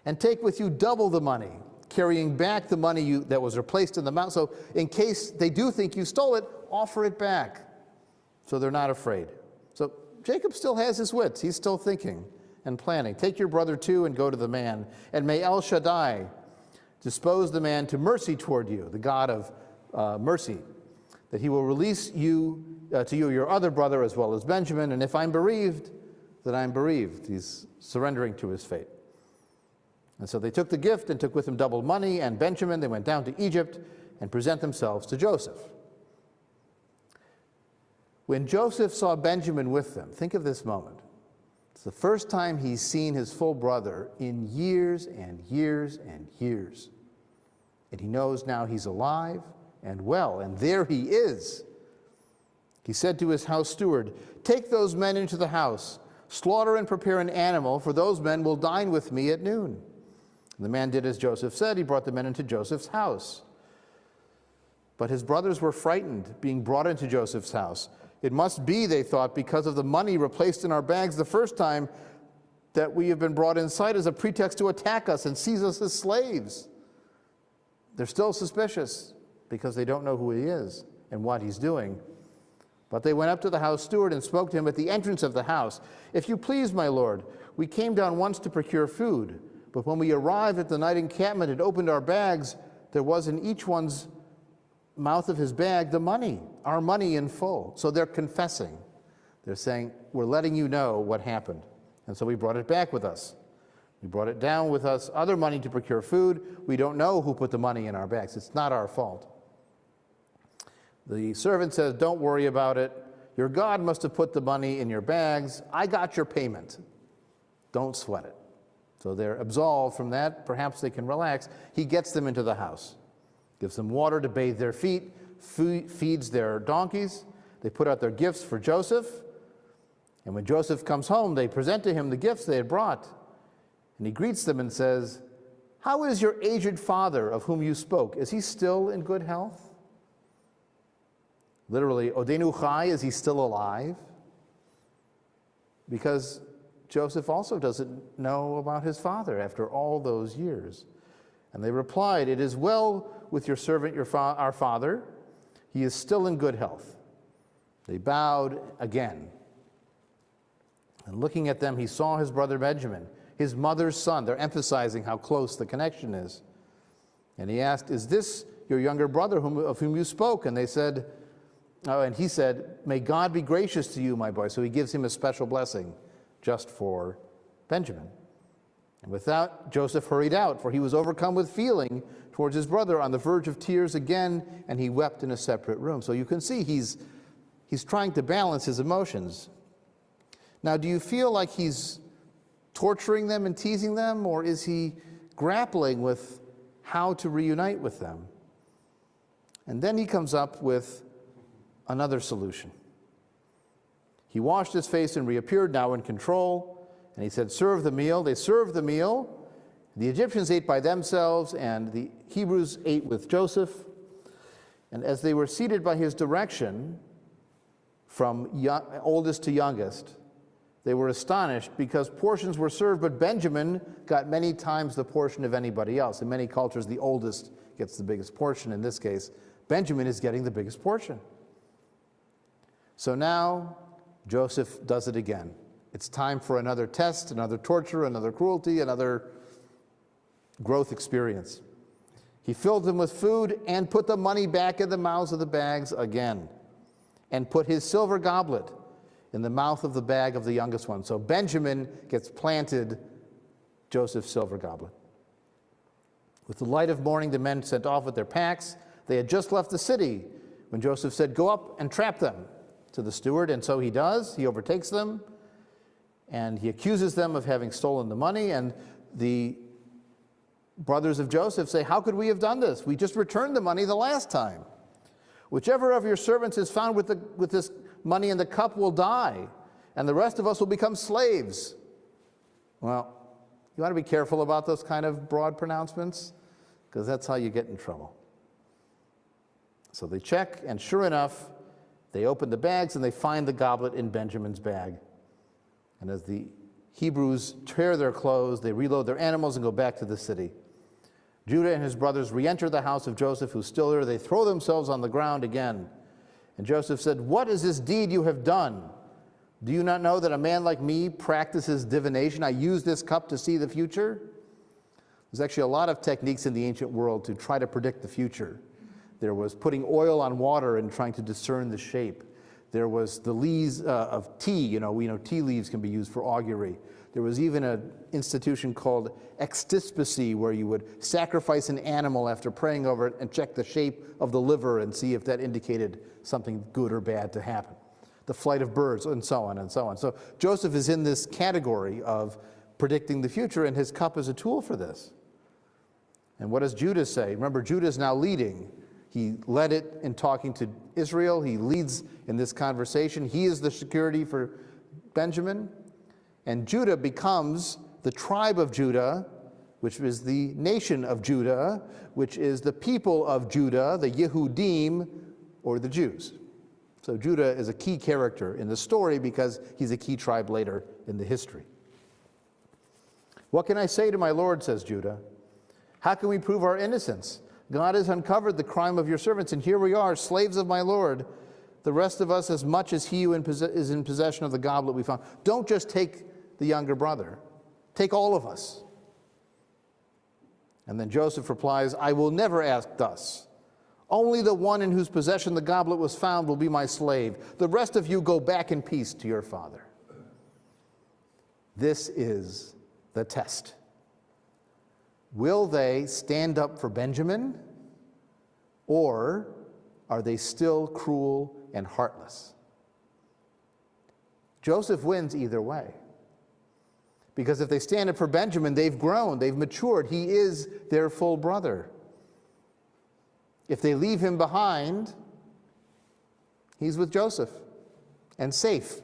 And take with you double the money, carrying back the money that was replaced in the mountain. So in case they do think you stole it, offer it back, so they're not afraid." So Jacob still has his wits. He's still thinking and planning. "Take your brother too and go to the man, and may El Shaddai dispose the man to mercy toward you," the God of mercy, "that he will release you to you your other brother as well as Benjamin, and if I'm bereaved, then I'm bereaved." He's surrendering to his fate. And so they took the gift and took with them double money and Benjamin. They went down to Egypt and present themselves to Joseph. When Joseph saw Benjamin with them, think of this moment. It's the first time he's seen his full brother in years and years and years. And he knows now he's alive and well, and there he is. He said to his house steward, "Take those men into the house, slaughter and prepare an animal, for those men will dine with me at noon." And the man did as Joseph said. He brought the men into Joseph's house. But his brothers were frightened, being brought into Joseph's house. It must be, they thought, because of the money replaced in our bags the first time, that we have been brought inside as a pretext to attack us and seize us as slaves. They're still suspicious because they don't know who he is and what he's doing. But they went up to the house steward and spoke to him at the entrance of the house. "If you please, my lord, we came down once to procure food, but when we arrived at the night encampment and opened our bags, there was in each one's mouth of his bag the money, our money in full." So they're confessing. They're saying, "We're letting you know what happened. And so we brought it back with us. We brought it down with us, other money to procure food. We don't know who put the money in our bags. It's not our fault." The servant says, "Don't worry about it. Your God must have put the money in your bags. I got your payment. Don't sweat it." So they're absolved from that. Perhaps they can relax. He gets them into the house, gives them water to bathe their feet, feeds their donkeys. They put out their gifts for Joseph. And when Joseph comes home, they present to him the gifts they had brought. And he greets them and says, "How is your aged father of whom you spoke? Is he still in good health?" Literally, Odenu Chai, is he still alive? Because Joseph also doesn't know about his father after all those years. And they replied, "It is well with your servant, our father. He is still in good health." They bowed again. And looking at them, he saw his brother Benjamin, his mother's son. They're emphasizing how close the connection is. And he asked, "Is this your younger brother of whom you spoke?" And they said, and he said, "May God be gracious to you, my boy." So he gives him a special blessing just for Benjamin. And with that, Joseph hurried out, for he was overcome with feeling towards his brother, on the verge of tears again, and he wept in a separate room. So you can see he's trying to balance his emotions. Now, do you feel like he's torturing them and teasing them, or is he grappling with how to reunite with them? And then he comes up with another solution. He washed his face and reappeared, now in control, and he said, "Serve the meal." They served the meal. The Egyptians ate by themselves, and the Hebrews ate with Joseph. And as they were seated by his direction, from oldest to youngest, they were astonished because portions were served, but Benjamin got many times the portion of anybody else. In many cultures, the oldest gets the biggest portion. In this case, Benjamin is getting the biggest portion. So now Joseph does it again. It's time for another test, another torture, another cruelty, another growth experience. He filled them with food and put the money back in the mouths of the bags again, and put his silver goblet in the mouth of the bag of the youngest one. So Benjamin gets planted Joseph's silver goblet. With the light of morning, the men sent off with their packs. They had just left the city when Joseph said, "Go up and trap them," to the steward. And so he does. He overtakes them, and he accuses them of having stolen the money. And the brothers of Joseph say, "How could we have done this? We just returned the money the last time. Whichever of your servants is found with this money in the cup will die, and the rest of us will become slaves." Well, you want to be careful about those kind of broad pronouncements, because that's how you get in trouble. So they check, and sure enough, they open the bags and they find the goblet in Benjamin's bag. And as the Hebrews tear their clothes, they reload their animals and go back to the city. Judah and his brothers re-enter the house of Joseph, who's still there. They throw themselves on the ground again. And Joseph said, "What is this deed you have done? Do you not know that a man like me practices divination? I use this cup to see the future." There's actually a lot of techniques in the ancient world to try to predict the future. There was putting oil on water and trying to discern the shape. There was the leaves of tea. We know tea leaves can be used for augury. There was even an institution called extispicy, where you would sacrifice an animal after praying over it and check the shape of the liver and see if that indicated something good or bad to happen. The flight of birds, and so on and so on. So Joseph is in this category of predicting the future, and his cup is a tool for this. And what does Judah say? Remember, Judah is now leading. He led it in talking to Israel. He leads in this conversation. He is the security for Benjamin. And Judah becomes the tribe of Judah, which is the nation of Judah, which is the people of Judah, the Yehudim, or the Jews. So Judah is a key character in the story because he's a key tribe later in the history. What can I say to my Lord, says Judah? How can we prove our innocence? God has uncovered the crime of your servants, and here we are, slaves of my Lord. The rest of us, as much as he who is in possession of the goblet we found. Don't just take the younger brother. Take all of us. And then Joseph replies, I will never ask thus. Only the one in whose possession the goblet was found will be my slave. The rest of you go back in peace to your father. This is the test. Will they stand up for Benjamin, or are they still cruel and heartless? Joseph wins either way. Because if they stand up for Benjamin, they've grown, they've matured. He is their full brother. If they leave him behind, he's with Joseph and safe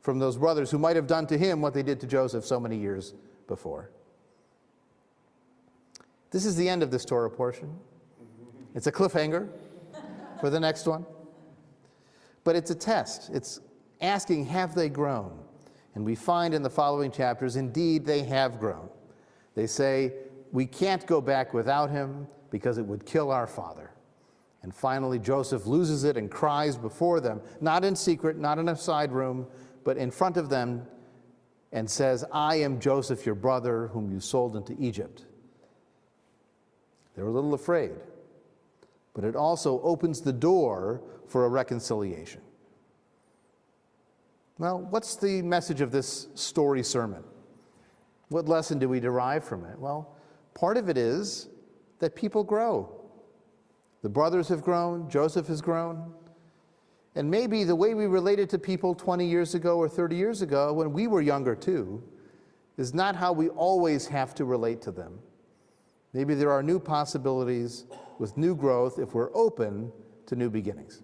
from those brothers who might have done to him what they did to Joseph so many years before. This is the end of this Torah portion. It's a cliffhanger for the next one. But it's a test. It's asking, have they grown? And we find in the following chapters, indeed, they have grown. They say, we can't go back without him because it would kill our father. And finally, Joseph loses it and cries before them, not in secret, not in a side room, but in front of them, and says, I am Joseph, your brother, whom you sold into Egypt. They're a little afraid, but it also opens the door for a reconciliation. Well, what's the message of this story sermon? What lesson do we derive from it? Well, part of it is that people grow. The brothers have grown, Joseph has grown, and maybe the way we related to people 20 years ago or 30 years ago, when we were younger too, is not how we always have to relate to them. Maybe there are new possibilities with new growth if we're open to new beginnings.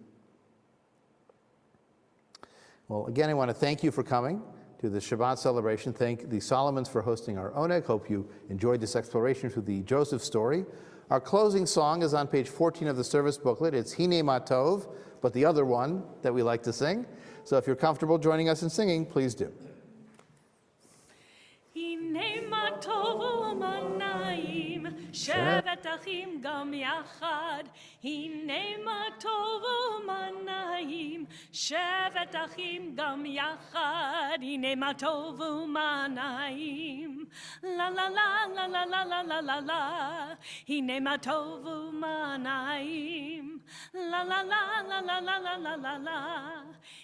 Well, again, I want to thank you for coming to the Shabbat celebration. Thank the Solomons for hosting our Oneg. Hope you enjoyed this exploration through the Joseph story. Our closing song is on page 14 of the service booklet. It's Hine Ma Tov, but the other one that we like to sing. So if you're comfortable joining us in singing, please do. הנה מה טוב ומנעים, שבת אחים גם יחד. הנה מה טוב ומנעים, שבת אחים גם יחד. הנה מה טוב ומנעים, לה לה לה לה לה לה לה לה לה לה. הנה מה טוב ומנעים, לה לה לה לה לה לה לה לה לה לה.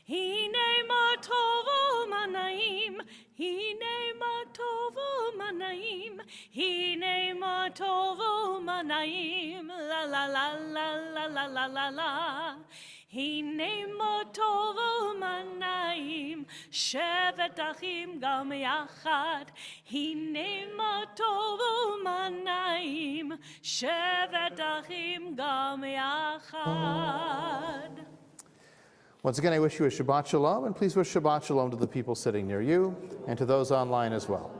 הנה מה טוב ומנעים, הנה מה טוב ומנעים, הנה מה טוב ומנעים, לה לה לה לה לה לה לה לה לה. הנה מה טוב ומנעים, שבת אחים גם יחד. הנה מה טוב ומנעים, שבת אחים גם יחד. Once again, I wish you a Shabbat Shalom, and please wish Shabbat Shalom to the people sitting near you and to those online as well.